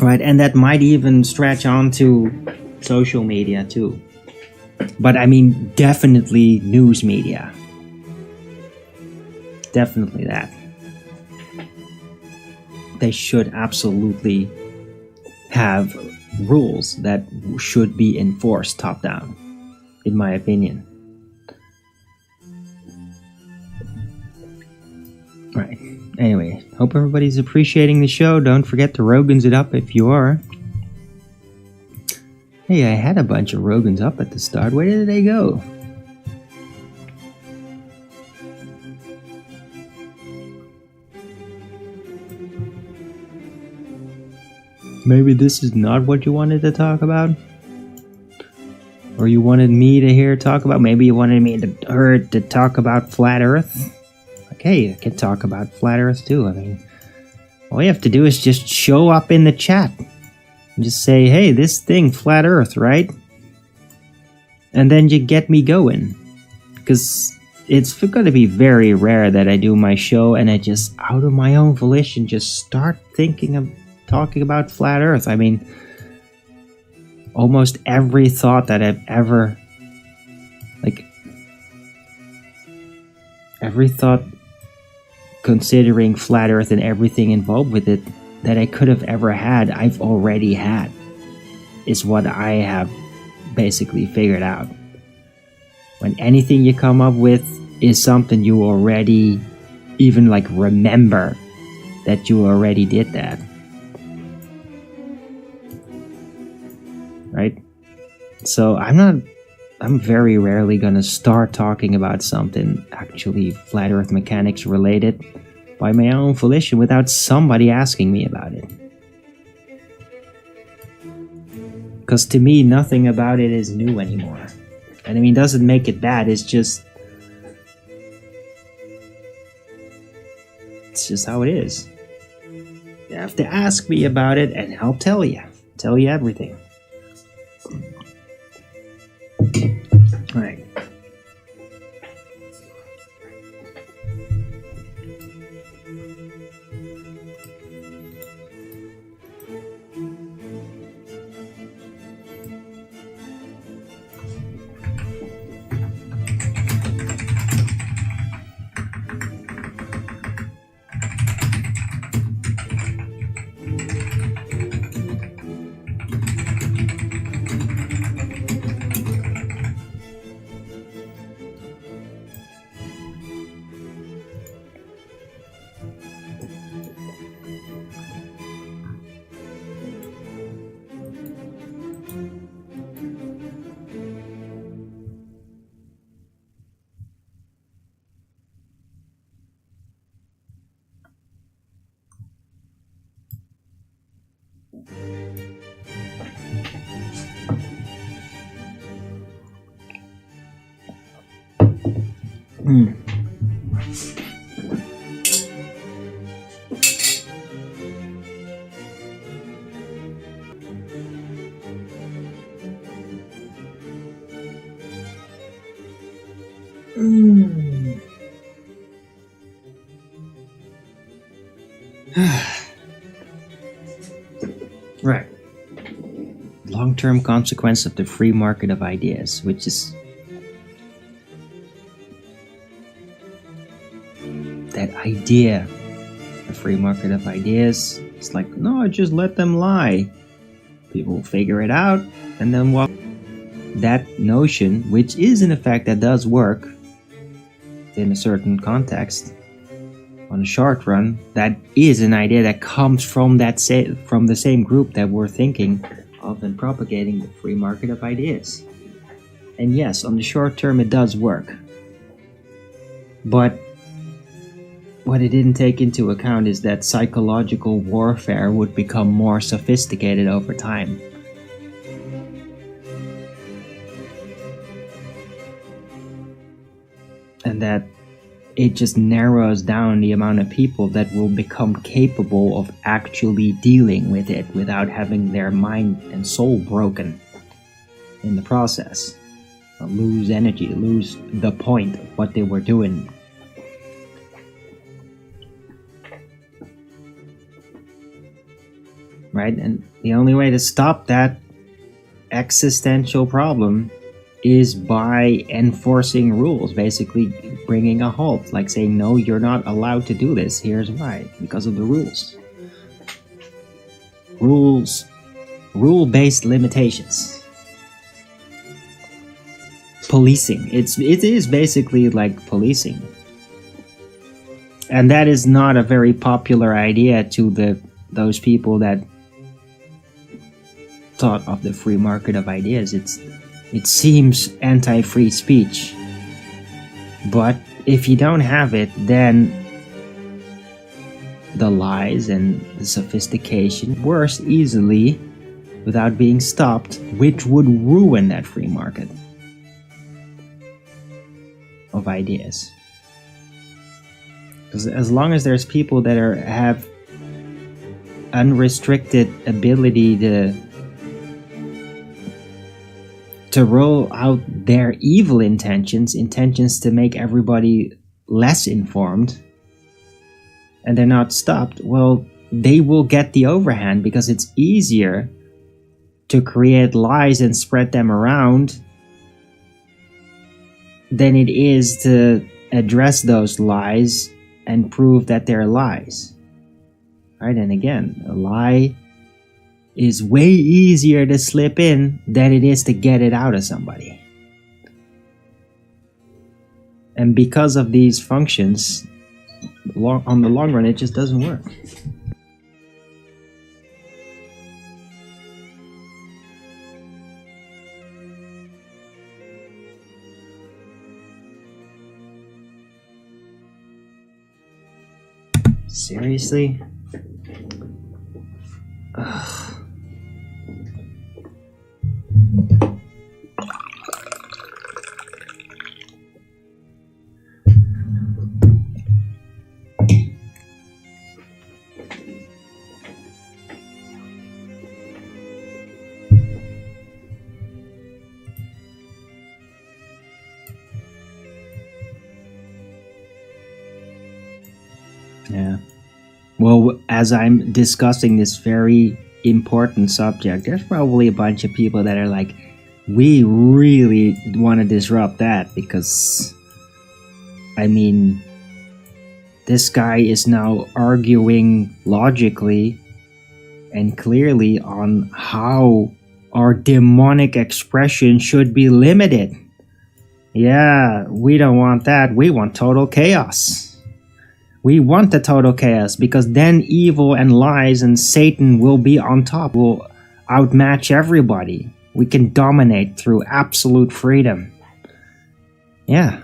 Right, and that might even stretch onto social media too. But I mean, definitely news media. Definitely that. They should absolutely have rules that should be enforced top down, in my opinion. Right. Anyway, hope everybody's appreciating the show. Don't forget to Rogans it up if you are. Hey, I had a bunch of Rogans up at the start. Where did they go? Maybe this is not what you wanted to talk about? Or you wanted me to talk about? Maybe you wanted me to talk about Flat Earth? Okay, I can talk about Flat Earth too. I mean, all you have to do is just show up in the chat. And just say, hey, this thing, Flat Earth, right? And then you get me going. Because it's going to be very rare that I do my show and I just, out of my own volition, just start thinking of talking about Flat Earth. I mean, almost every thought that I've ever, every thought considering Flat Earth and everything involved with it that I could have ever had, I've already had, is what I have basically figured out. When anything you come up with is something you already even remember that you already did that. Right? So I'm very rarely gonna start talking about something actually Flat Earth mechanics related by my own volition without somebody asking me about it. Because to me, nothing about it is new anymore. And I mean, doesn't make it bad, it's just how it is. You have to ask me about it and I'll tell you everything. Alright. Mm. Right. Long-term consequence of the free market of ideas, which is that idea, the free market of ideas. It's like, no, just let them lie. People will figure it out, and then what? That notion, which is in effect that does work in a certain context, on the short run, that is an idea that comes from from the same group that we're thinking of and propagating the free market of ideas. And yes, on the short term it does work. But what it didn't take into account is that psychological warfare would become more sophisticated over time. And that it just narrows down the amount of people that will become capable of actually dealing with it without having their mind and soul broken in the process. Lose energy, lose the point of what they were doing. Right? And the only way to stop that existential problem is by enforcing rules, basically bringing a halt, like saying, no, you're not allowed to do this, here's why, because of the rules. Rule-based limitations. Policing, it is basically like policing. And that is not a very popular idea to those people that thought of the free market of ideas. It seems anti-free speech, but if you don't have it, then the lies and the sophistication works easily without being stopped, which would ruin that free market of ideas. Because as long as there's people that have unrestricted ability to roll out their evil intentions to make everybody less informed, and they're not stopped, well, they will get the overhand because it's easier to create lies and spread them around than it is to address those lies and prove that they're lies. Right? And again, a lie is way easier to slip in than it is to get it out of somebody. And because of these functions, on the long run, it just doesn't work. Seriously? Ugh. Yeah. Well, as I'm discussing this very important subject, there's probably a bunch of people that are like, we really want to disrupt that because, I mean, this guy is now arguing logically and clearly on how our demonic expression should be limited. Yeah, we don't want that. We want total chaos. We want the total chaos because then evil and lies and Satan will be on top. We'll outmatch everybody. We can dominate through absolute freedom. Yeah.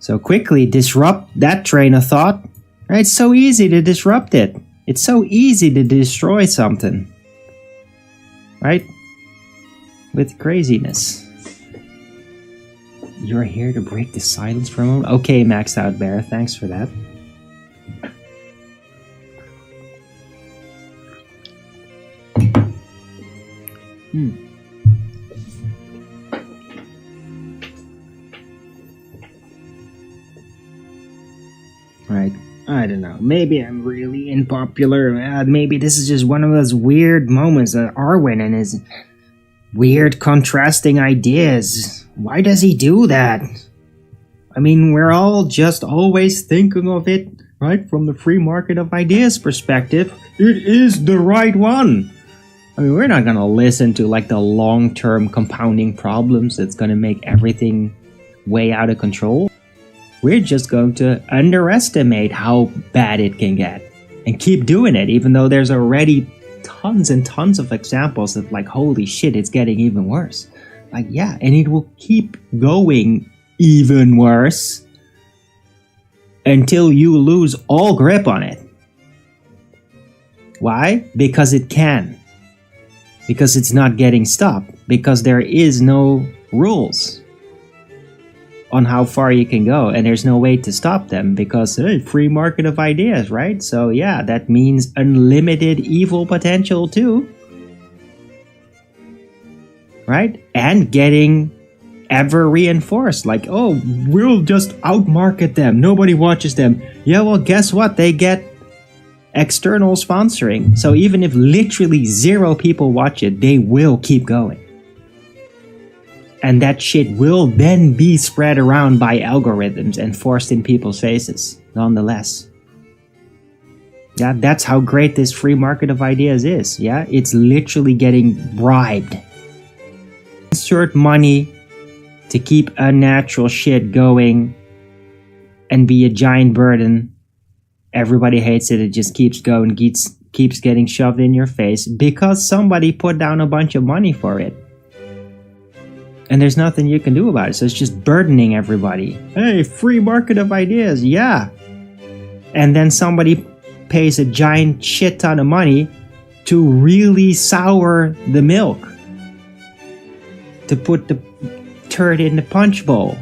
So quickly disrupt that train of thought. Right? It's so easy to disrupt it. It's so easy to destroy something. Right? With craziness. You're here to break the silence for a moment? Okay, Maxed Out Bear, thanks for that. Right. I don't know. Maybe I'm really unpopular. Maybe this is just one of those weird moments that Arwen and his weird contrasting ideas. Why does he do that? I mean, we're all just always thinking of it, right, from the free market of ideas perspective. It is the right one. I mean, we're not going to listen to like the long-term compounding problems that's going to make everything way out of control. We're just going to underestimate how bad it can get and keep doing it, even though there's already tons and tons of examples of like, holy shit, it's getting even worse. Like, yeah, and it will keep going even worse until you lose all grip on it. Why? Because it can. Because it's not getting stopped. Because there is no rules on how far you can go, and there's no way to stop them because, hey, free market of ideas, right? So yeah, that means unlimited evil potential too, right? And getting ever reinforced, like, oh, we'll just outmarket them, nobody watches them. Yeah, well, guess what? They get external sponsoring, so even if literally 0 people watch it, they will keep going. And that shit will then be spread around by algorithms and forced in people's faces, nonetheless. Yeah, that's how great this free market of ideas is. Yeah, it's literally getting bribed. Insert money to keep unnatural shit going and be a giant burden. Everybody hates it. It just keeps going, keeps getting shoved in your face because somebody put down a bunch of money for it. And there's nothing you can do about it, so it's just burdening everybody. Hey, free market of ideas, yeah. And then somebody pays a giant shit ton of money to really sour the milk. To put the turd in the punch bowl.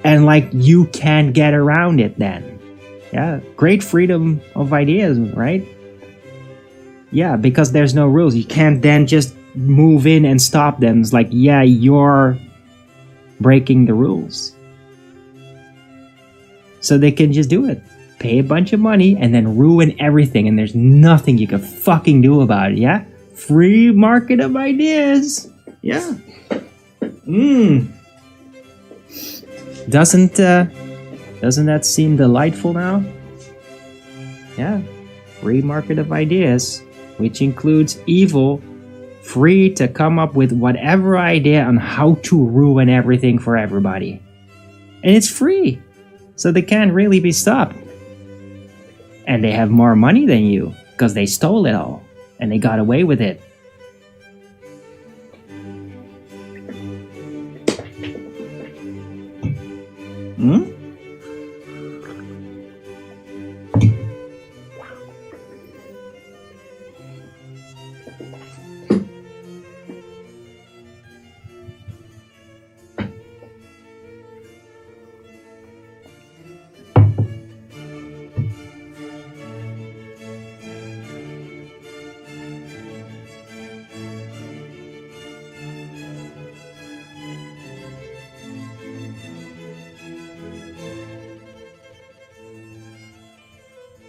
And like, you can't get around it then. Yeah, great freedom of ideas, right? Yeah, because there's no rules. You can't then just move in and stop them. It's like, yeah, you're breaking the rules. So they can just do it. Pay a bunch of money and then ruin everything, and there's nothing you can fucking do about it, yeah? Free market of ideas. Yeah. Doesn't that seem delightful now? Yeah. Free market of ideas, which includes evil, free to come up with whatever idea on how to ruin everything for everybody. And it's free, so they can't really be stopped. And they have more money than you, because they stole it all, and they got away with it.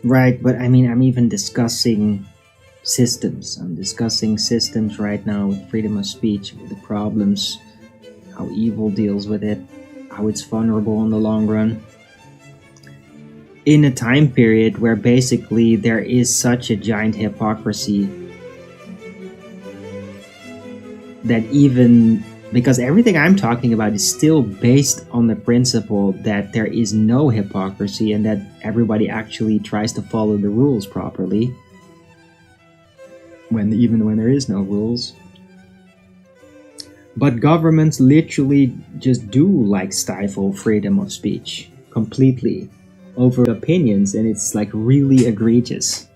Right, but I mean, I'm even discussing systems. I'm discussing systems right now with freedom of speech, with the problems, how evil deals with it, how it's vulnerable in the long run. In a time period where basically there is such a giant hypocrisy that even, because everything I'm talking about is still based on the principle that there is no hypocrisy and that everybody actually tries to follow the rules properly, even when there is no rules. But governments literally just do like stifle freedom of speech completely over opinions, and it's like really egregious.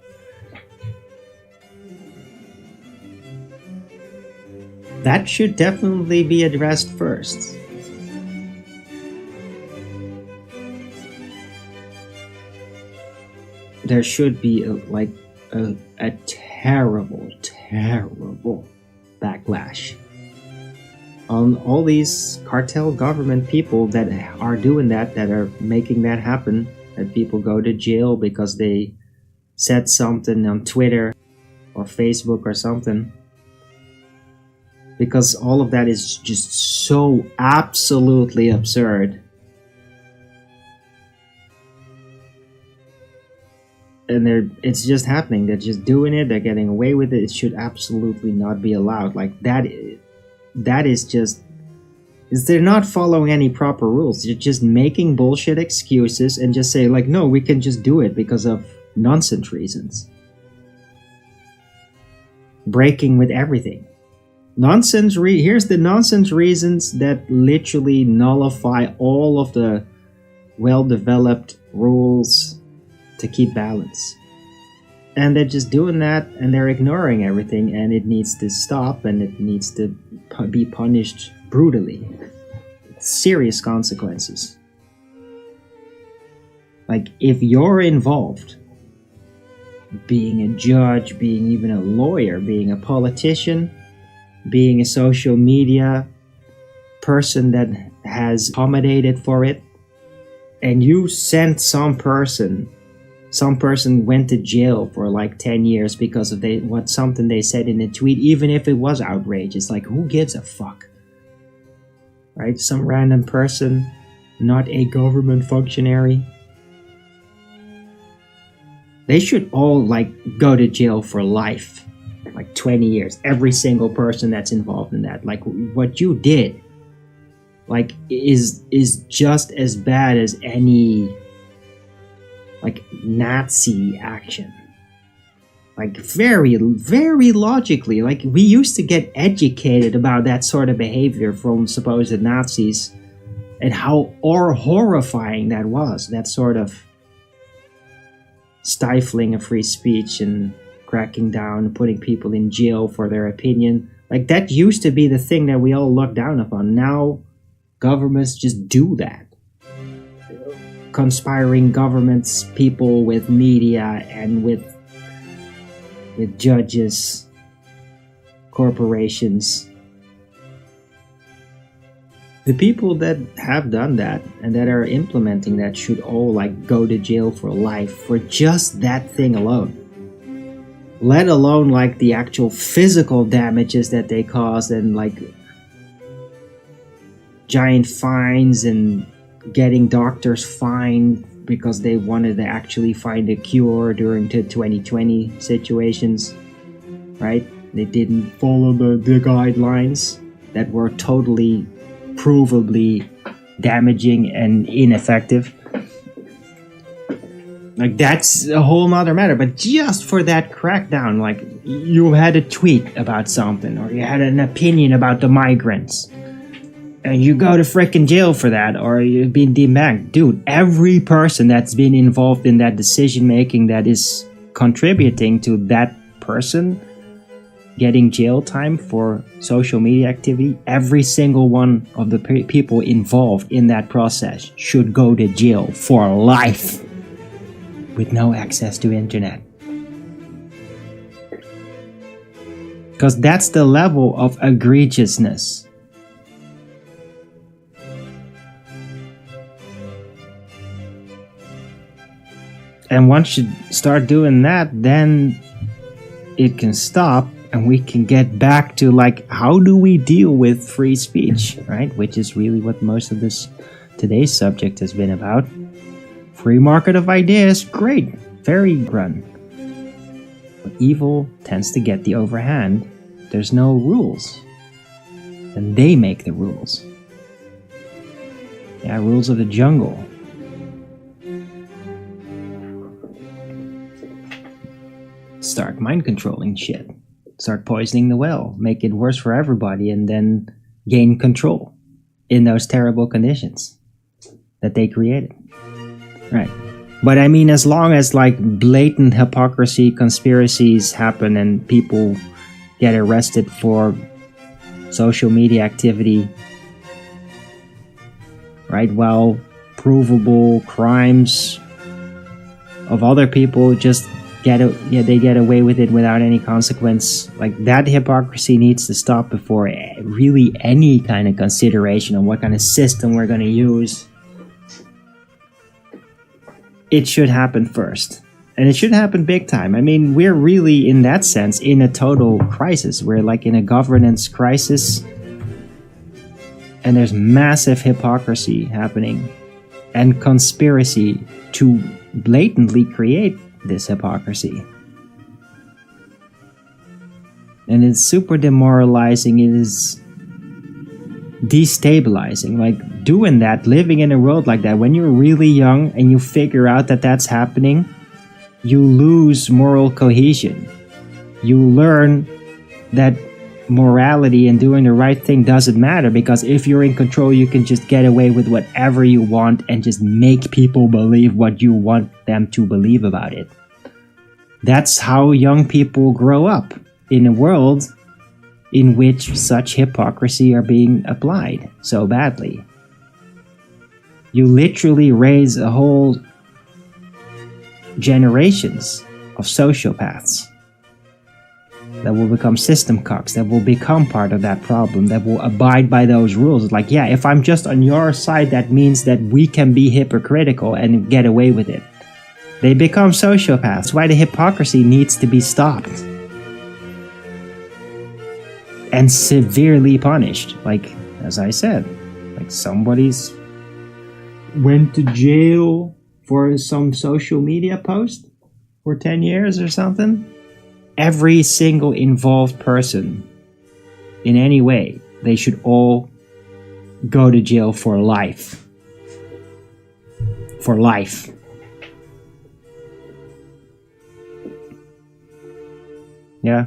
That should definitely be addressed first. there should be a terrible backlash on all these cartel government people that are doing that are making that happen, that people go to jail because they said something on Twitter or Facebook or something, because all of that is just so absolutely absurd. And it's just happening. They're just doing it. They're getting away with it. It should absolutely not be allowed. Like that is just, they're not following any proper rules. They're just making bullshit excuses and just say like, no, we can just do it because of nonsense reasons. Breaking with everything. Here's the nonsense reasons that literally nullify all of the well-developed rules to keep balance. And they're just doing that, and they're ignoring everything, and it needs to stop, and it needs to be punished brutally. Serious consequences. Like, if you're involved, being a judge, being even a lawyer, being a politician, being a social media person that has accommodated for it, and you sent some person went to jail for like 10 years because of something they said in a tweet, even if it was outrageous. Like, who gives a fuck? Right? Some random person, not a government functionary. They should all like go to jail for life. Like 20 years. Every single person that's involved in that. Like, what you did like is just as bad as any like Nazi action. Like very, very logically. Like, we used to get educated about that sort of behavior from supposed Nazis and how horrifying that was. That sort of stifling of free speech and cracking down, putting people in jail for their opinion. Like, that used to be the thing that we all looked down upon. Now governments just do that. Conspiring governments, people with media and with judges, corporations. The people that have done that and that are implementing that should all like go to jail for life for just that thing alone. Let alone like the actual physical damages that they caused and like giant fines and getting doctors fined because they wanted to actually find a cure during the 2020 situations, right? They didn't follow the guidelines that were totally provably damaging and ineffective. Like, that's a whole nother matter. But just for that crackdown, like, you had a tweet about something or you had an opinion about the migrants and you go to frickin' jail for that, or you've been debanked. Dude, every person that's been involved in that decision making that is contributing to that person getting jail time for social media activity, every single one of the people involved in that process should go to jail for life with no access to internet. Because that's the level of egregiousness. And once you start doing that, then it can stop and we can get back to like, how do we deal with free speech, right? Which is really what most of today's subject has been about. Free market of ideas, great, very run. But evil tends to get the overhand. There's no rules. And they make the rules. Yeah, rules of the jungle. Start mind controlling shit. Start poisoning the well. Make it worse for everybody and then gain control in those terrible conditions that they created. Right. But I mean, as long as like blatant hypocrisy, conspiracies happen and people get arrested for social media activity, right, while provable crimes of other people just they get away with it without any consequence. Like, that hypocrisy needs to stop before really any kind of consideration on what kind of system we're going to use. It should happen first. And it should happen big time. I mean, we're really, in that sense, in a total crisis. We're like in a governance crisis. And there's massive hypocrisy happening. And conspiracy to blatantly create this hypocrisy. And it's super demoralizing. It is destabilizing. Like, doing that, living in a world like that, when you're really young and you figure out that that's happening, you lose moral cohesion. You learn that morality and doing the right thing doesn't matter, because if you're in control, you can just get away with whatever you want and just make people believe what you want them to believe about it. That's how young people grow up, in a world in which such hypocrisy are being applied so badly. You literally raise a whole generations of sociopaths that will become system cocks, that will become part of that problem, that will abide by those rules. It's like, yeah, if I'm just on your side, that means that we can be hypocritical and get away with it. They become sociopaths. Why the hypocrisy needs to be stopped and severely punished. Like, as I said, like, somebody's went to jail for some social media post for 10 years or something. Every single involved person in any way, they should all go to jail for life. For life. Yeah.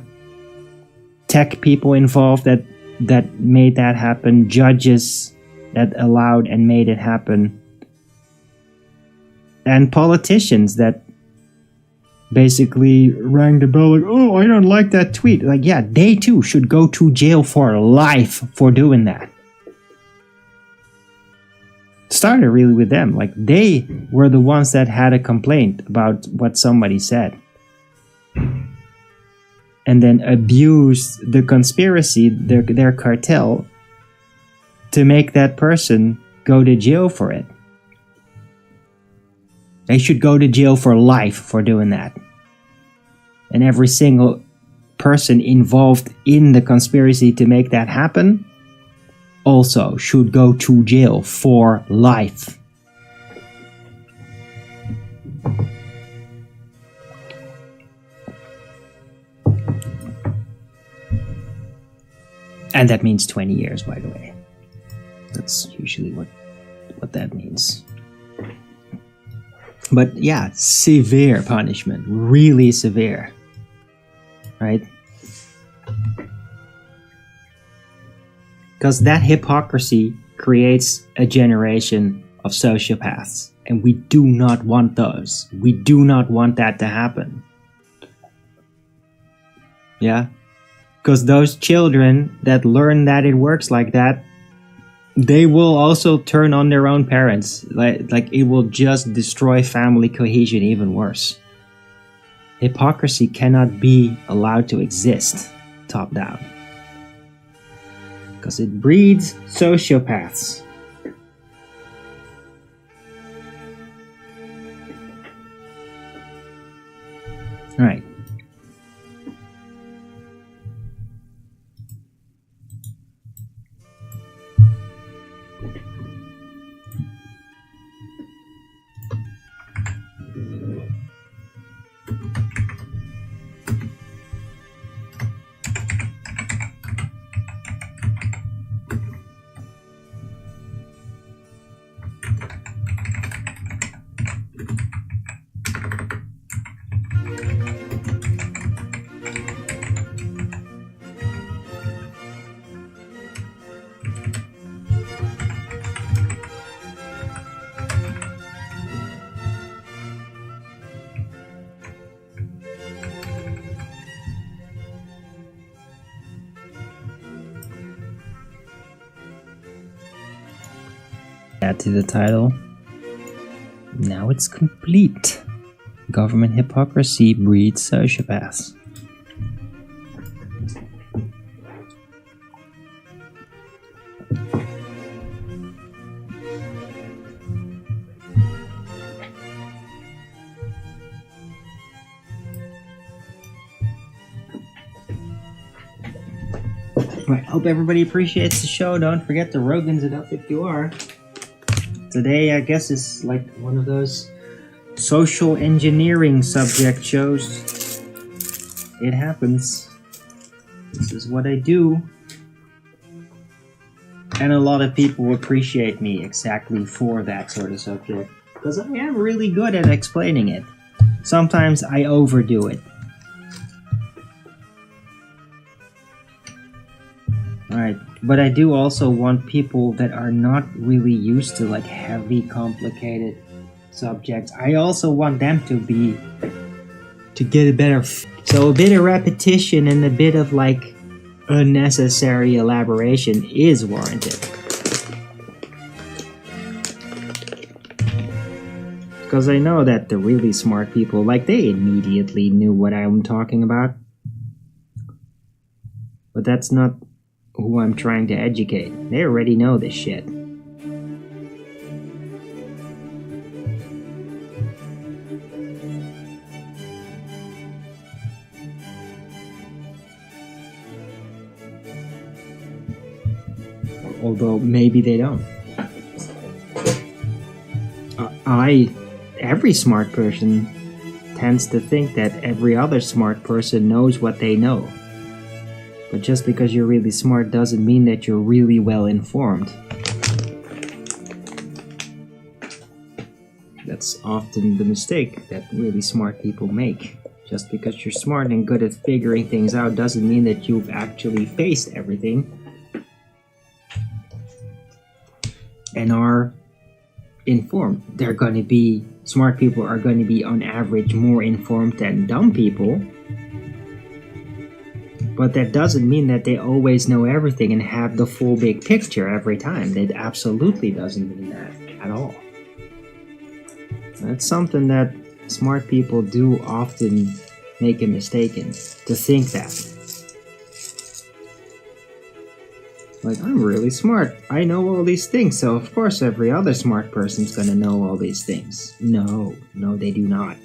Tech people involved that made that happen. Judges that allowed and made it happen. And politicians that basically rang the bell like, oh, I don't like that tweet. Like, yeah, they too should go to jail for life for doing that. Started really with them. Like, they were the ones that had a complaint about what somebody said. And then abused the conspiracy, their cartel, to make that person go to jail for it. They should go to jail for life for doing that. And every single person involved in the conspiracy to make that happen also should go to jail for life. And that means 20 years, by the way. That's usually what that means. But yeah, severe punishment, really severe, right? Because that hypocrisy creates a generation of sociopaths, and we do not want those. We do not want that to happen. Yeah? Because those children that learn that it works like that, they will also turn on their own parents. Like it will just destroy family cohesion even worse. Hypocrisy cannot be allowed to exist top down. Because it breeds sociopaths. Alright. Add to the title. Now it's complete. Government hypocrisy breeds sociopaths. Right, hope everybody appreciates the show. Don't forget to Rogan's it up if you are. Today, I guess, is like one of those social engineering subject shows. It happens. This is what I do. And a lot of people appreciate me exactly for that sort of subject. Because I am really good at explaining it. Sometimes I overdo it. Alright, but I do also want people that are not really used to like heavy, complicated subjects. I also want them to get a better so a bit of repetition and a bit of like unnecessary elaboration is warranted. Because I know that the really smart people, like, they immediately knew what I'm talking about. But that's not who I'm trying to educate. They already know this shit. Although maybe they don't. Every smart person tends to think that every other smart person knows what they know. But just because you're really smart doesn't mean that you're really well informed. That's often the mistake that really smart people make. Just because you're smart and good at figuring things out doesn't mean that you've actually faced everything and are informed. Smart people are going to be on average more informed than dumb people. But that doesn't mean that they always know everything and have the full big picture every time. That absolutely doesn't mean that at all. That's something that smart people do often make a mistake in, to think that. Like, I'm really smart. I know all these things, so of course every other smart person's gonna know all these things. No, they do not.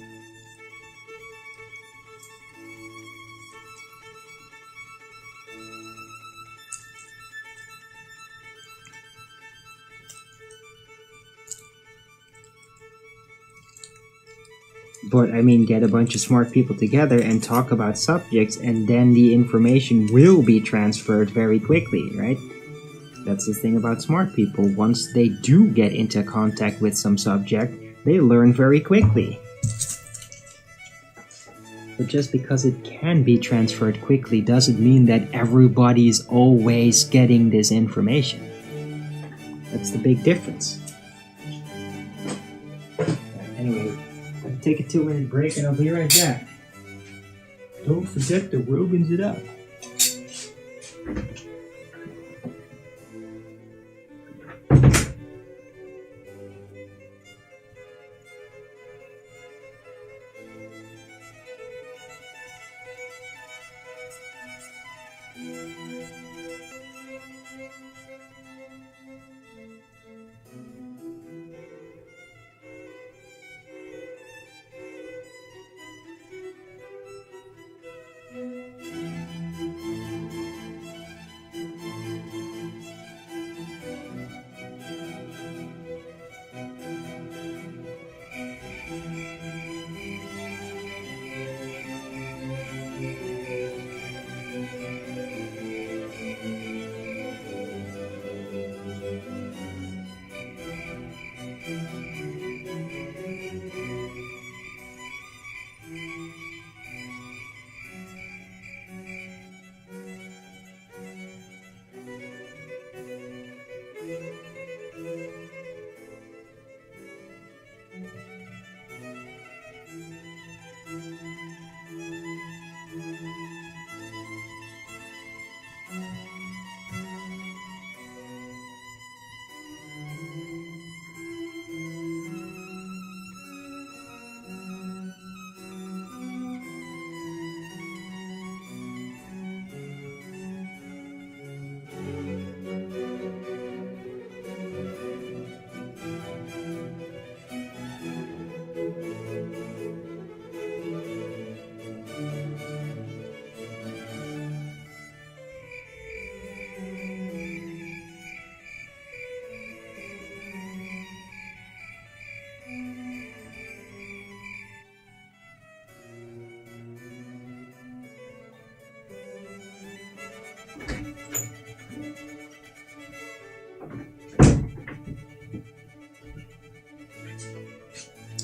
But I mean, get a bunch of smart people together and talk about subjects, and then the information will be transferred very quickly, right? That's the thing about smart people. Once they do get into contact with some subject, they learn very quickly. But just because it can be transferred quickly doesn't mean that everybody's always getting this information. That's the big difference. Anyway, I'll take a 2-minute break and I'll be right back. Don't forget to Rogan's it up.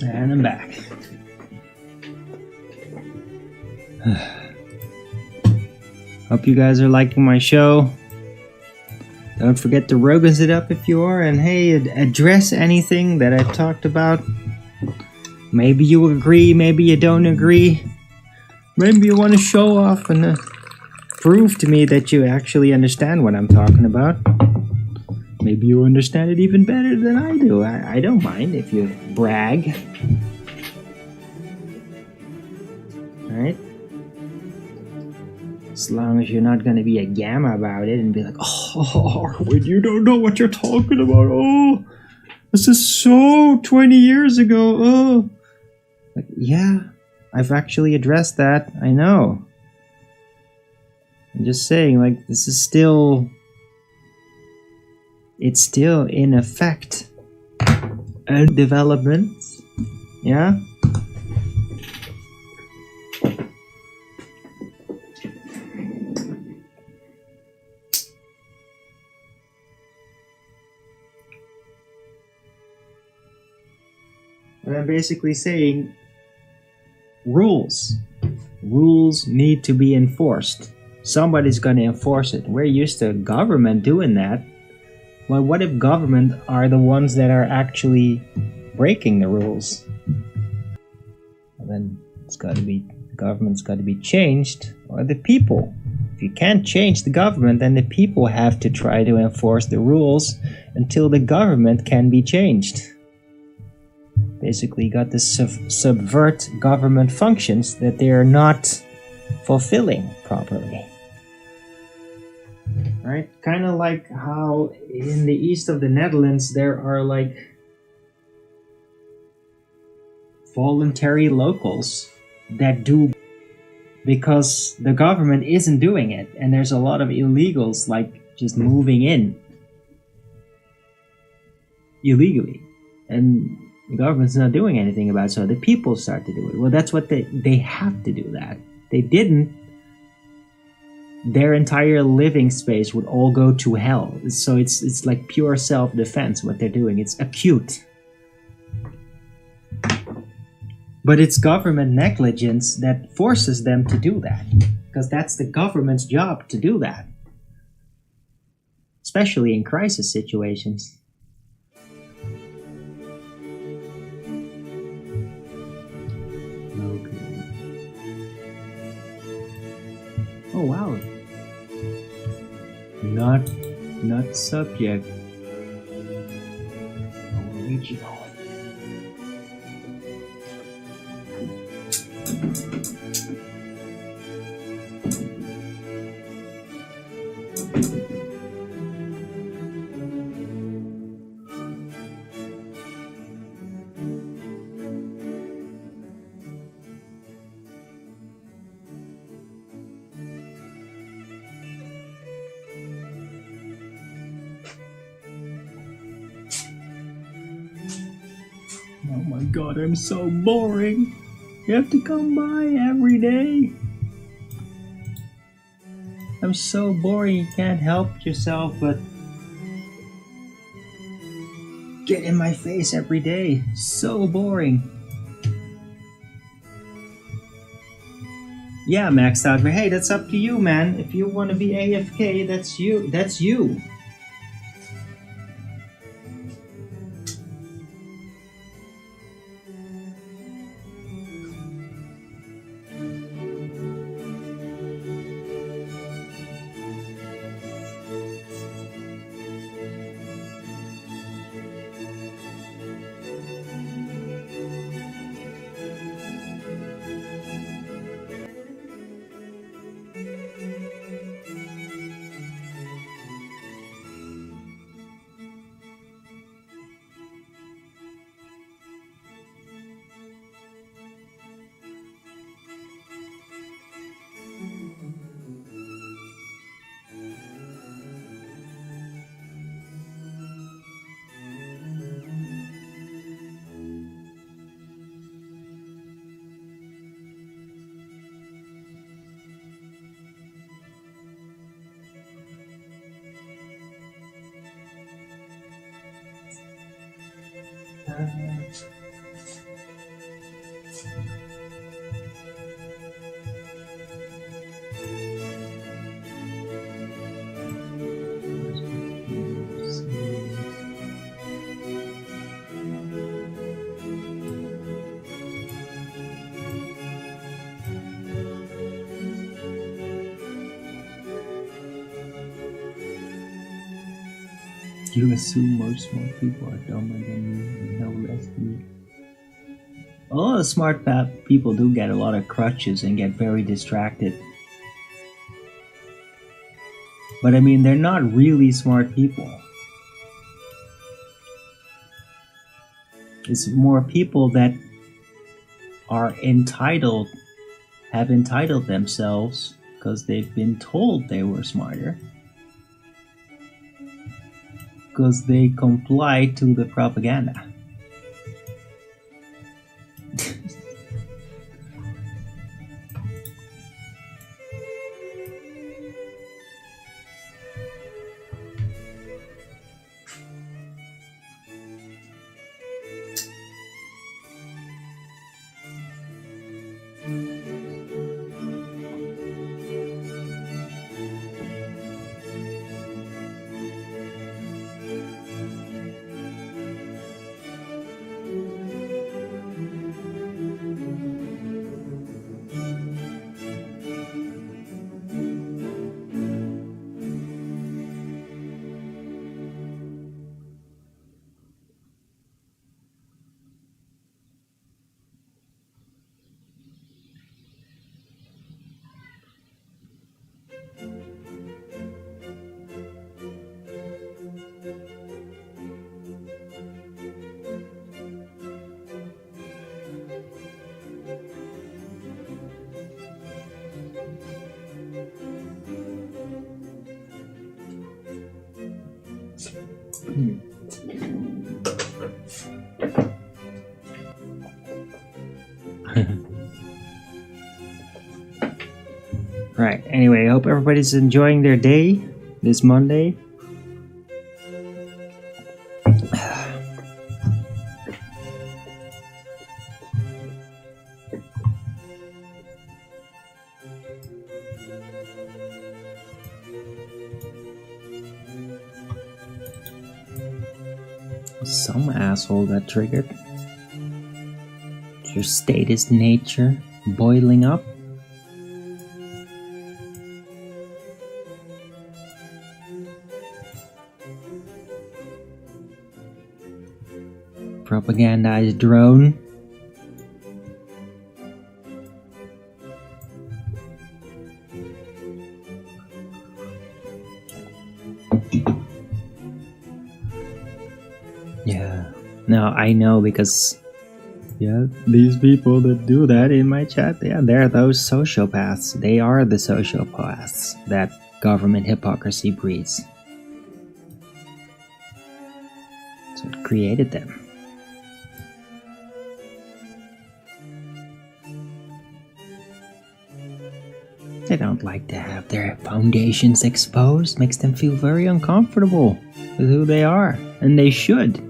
And I'm back. Hope you guys are liking my show. Don't forget to Rogan's it up if you are, and hey, address anything that I've talked about. Maybe you agree, maybe you don't agree. Maybe you want to show off and prove to me that you actually understand what I'm talking about. Maybe you understand it even better than I do. I don't mind if you brag. Alright? As long as you're not gonna be a gamma about it and be like, oh, Arwin, you don't know what you're talking about. Oh, this is so 20 years ago. Oh. Like, yeah, I've actually addressed that. I know. I'm just saying, like, this is still... It's still in effect. And development. Yeah? What I'm basically saying, rules. Rules need to be enforced. Somebody's going to enforce it. We're used to government doing that. Well, what if government are the ones that are actually breaking the rules? Well, then the government's got to be changed, or the people. If you can't change the government, then the people have to try to enforce the rules until the government can be changed. Basically, you got to subvert government functions that they are not fulfilling properly. Right? Kind of like how in the east of the Netherlands there are like voluntary locals that do because the government isn't doing it, and there's a lot of illegals like just moving in illegally, and the government's not doing anything about it, so the people start to do it. Well, that's what they have to do that. They didn't, their entire living space would all go to hell. So it's like pure self-defense what they're doing. It's acute. But it's government negligence that forces them to do that. Because that's the government's job to do that. Especially in crisis situations. Okay. Oh wow. Not subject. Original. Oh my god, I'm so boring. You have to come by every day. I'm so boring, you can't help yourself but get in my face every day. So boring. Yeah, maxed out, but hey, that's up to you, man. If you want to be AFK, that's you. That's you. You assume most smart people are dumber than you and know less than you. A lot of smart people do get a lot of crutches and get very distracted. But I mean, they're not really smart people. It's more people that are have entitled themselves because they've been told they were smarter. Because they comply to the propaganda. Right, anyway, I hope everybody's enjoying their day this Monday. Some asshole got triggered. Your statist nature boiling up. Propagandized drone. Yeah. No, I know because these people that do that in my chat, they're those sociopaths. They are the sociopaths that government hypocrisy breeds. That's what created them. They don't like to have their foundations exposed. Makes them feel very uncomfortable with who they are, and they should.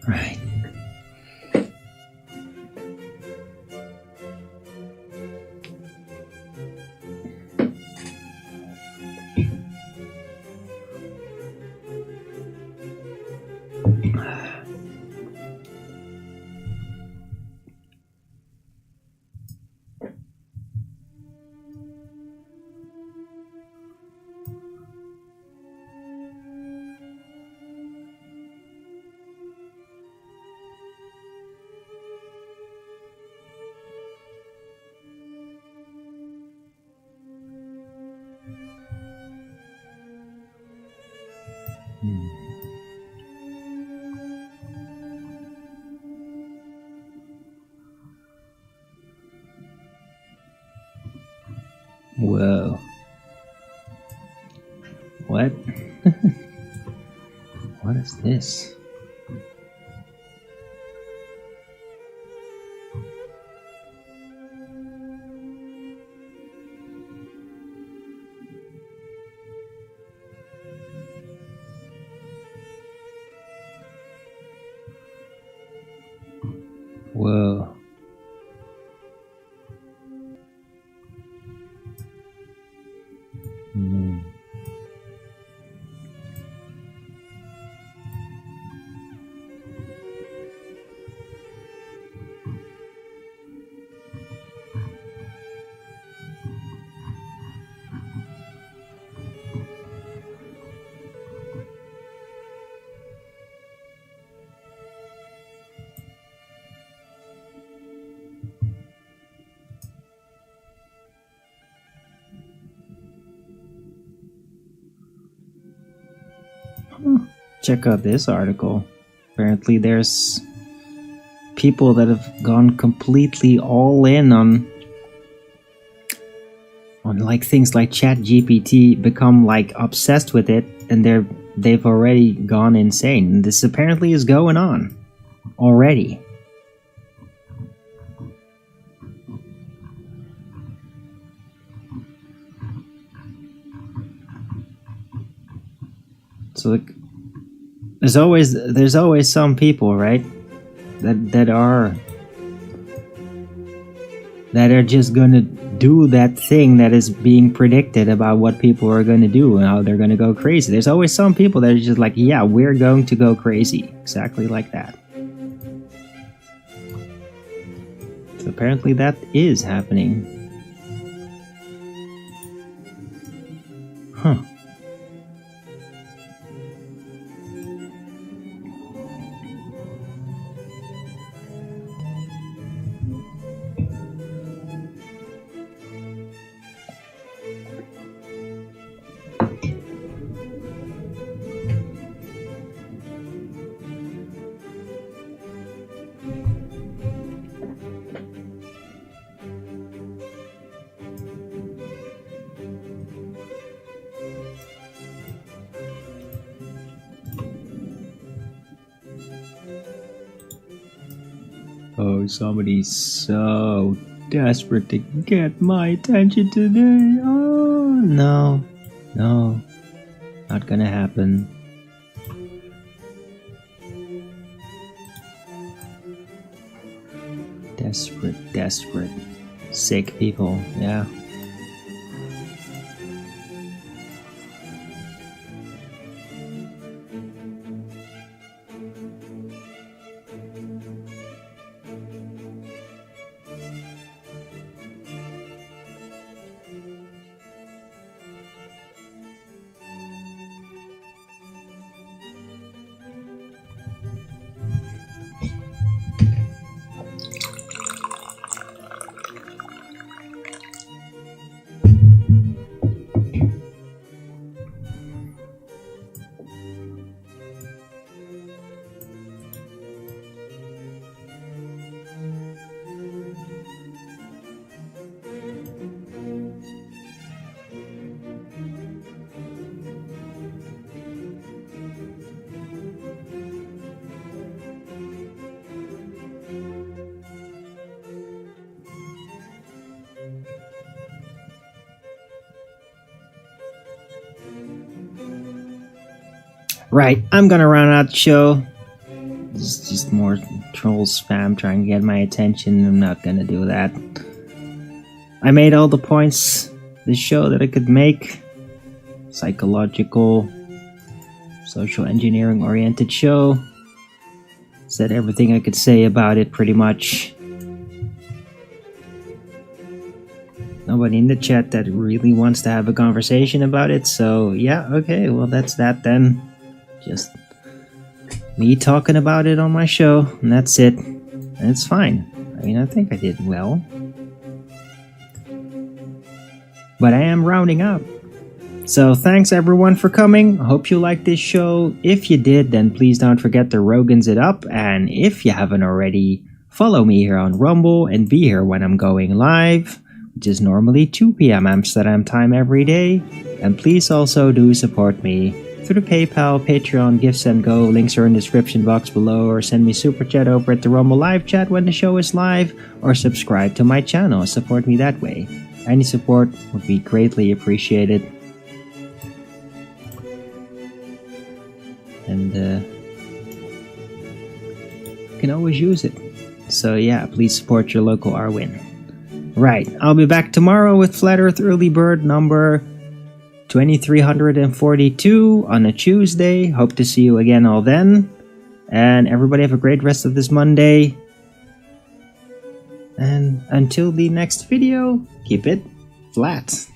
Right. Whoa. What? What is this? Whoa. Check out this article. Apparently there's people that have gone completely all in on like things like ChatGPT, become like obsessed with it, and they've already gone insane. This apparently is going on already. So like, there's always some people, right, that are just gonna do that thing that is being predicted about what people are gonna do and how they're gonna go crazy. There's always some people that are just like, yeah, we're going to go crazy, exactly like that. So apparently that is happening. Huh. Oh, somebody's so desperate to get my attention today. Oh, no, not gonna happen. Desperate, sick people, yeah. Right, I'm gonna round out the show. This is just more troll spam trying to get my attention. I'm not gonna do that. I made all the points this show that I could make. Psychological, social engineering oriented show. Said everything I could say about it pretty much. Nobody in the chat that really wants to have a conversation about it, so yeah, okay, well that's that then. Just me talking about it on my show, and that's it. And it's fine. I mean, I think I did well. But I am rounding up. So thanks everyone for coming. I hope you liked this show. If you did, then please don't forget to Rogan's it up. And if you haven't already, follow me here on Rumble and be here when I'm going live. which is normally 2 p.m. Amsterdam time every day. And please also do support me through the PayPal, Patreon, Gifts and Go. Links are in the description box below, or send me super chat over at the Rumble live chat when the show is live, or subscribe to my channel. Support me that way. Any support would be greatly appreciated. And you can always use it. So yeah, please support your local arwijin. Right, I'll be back tomorrow with Flat Earth Early Bird number 2342 on a Tuesday. Hope to see you again all then. And everybody have a great rest of this Monday. And until the next video, keep it flat.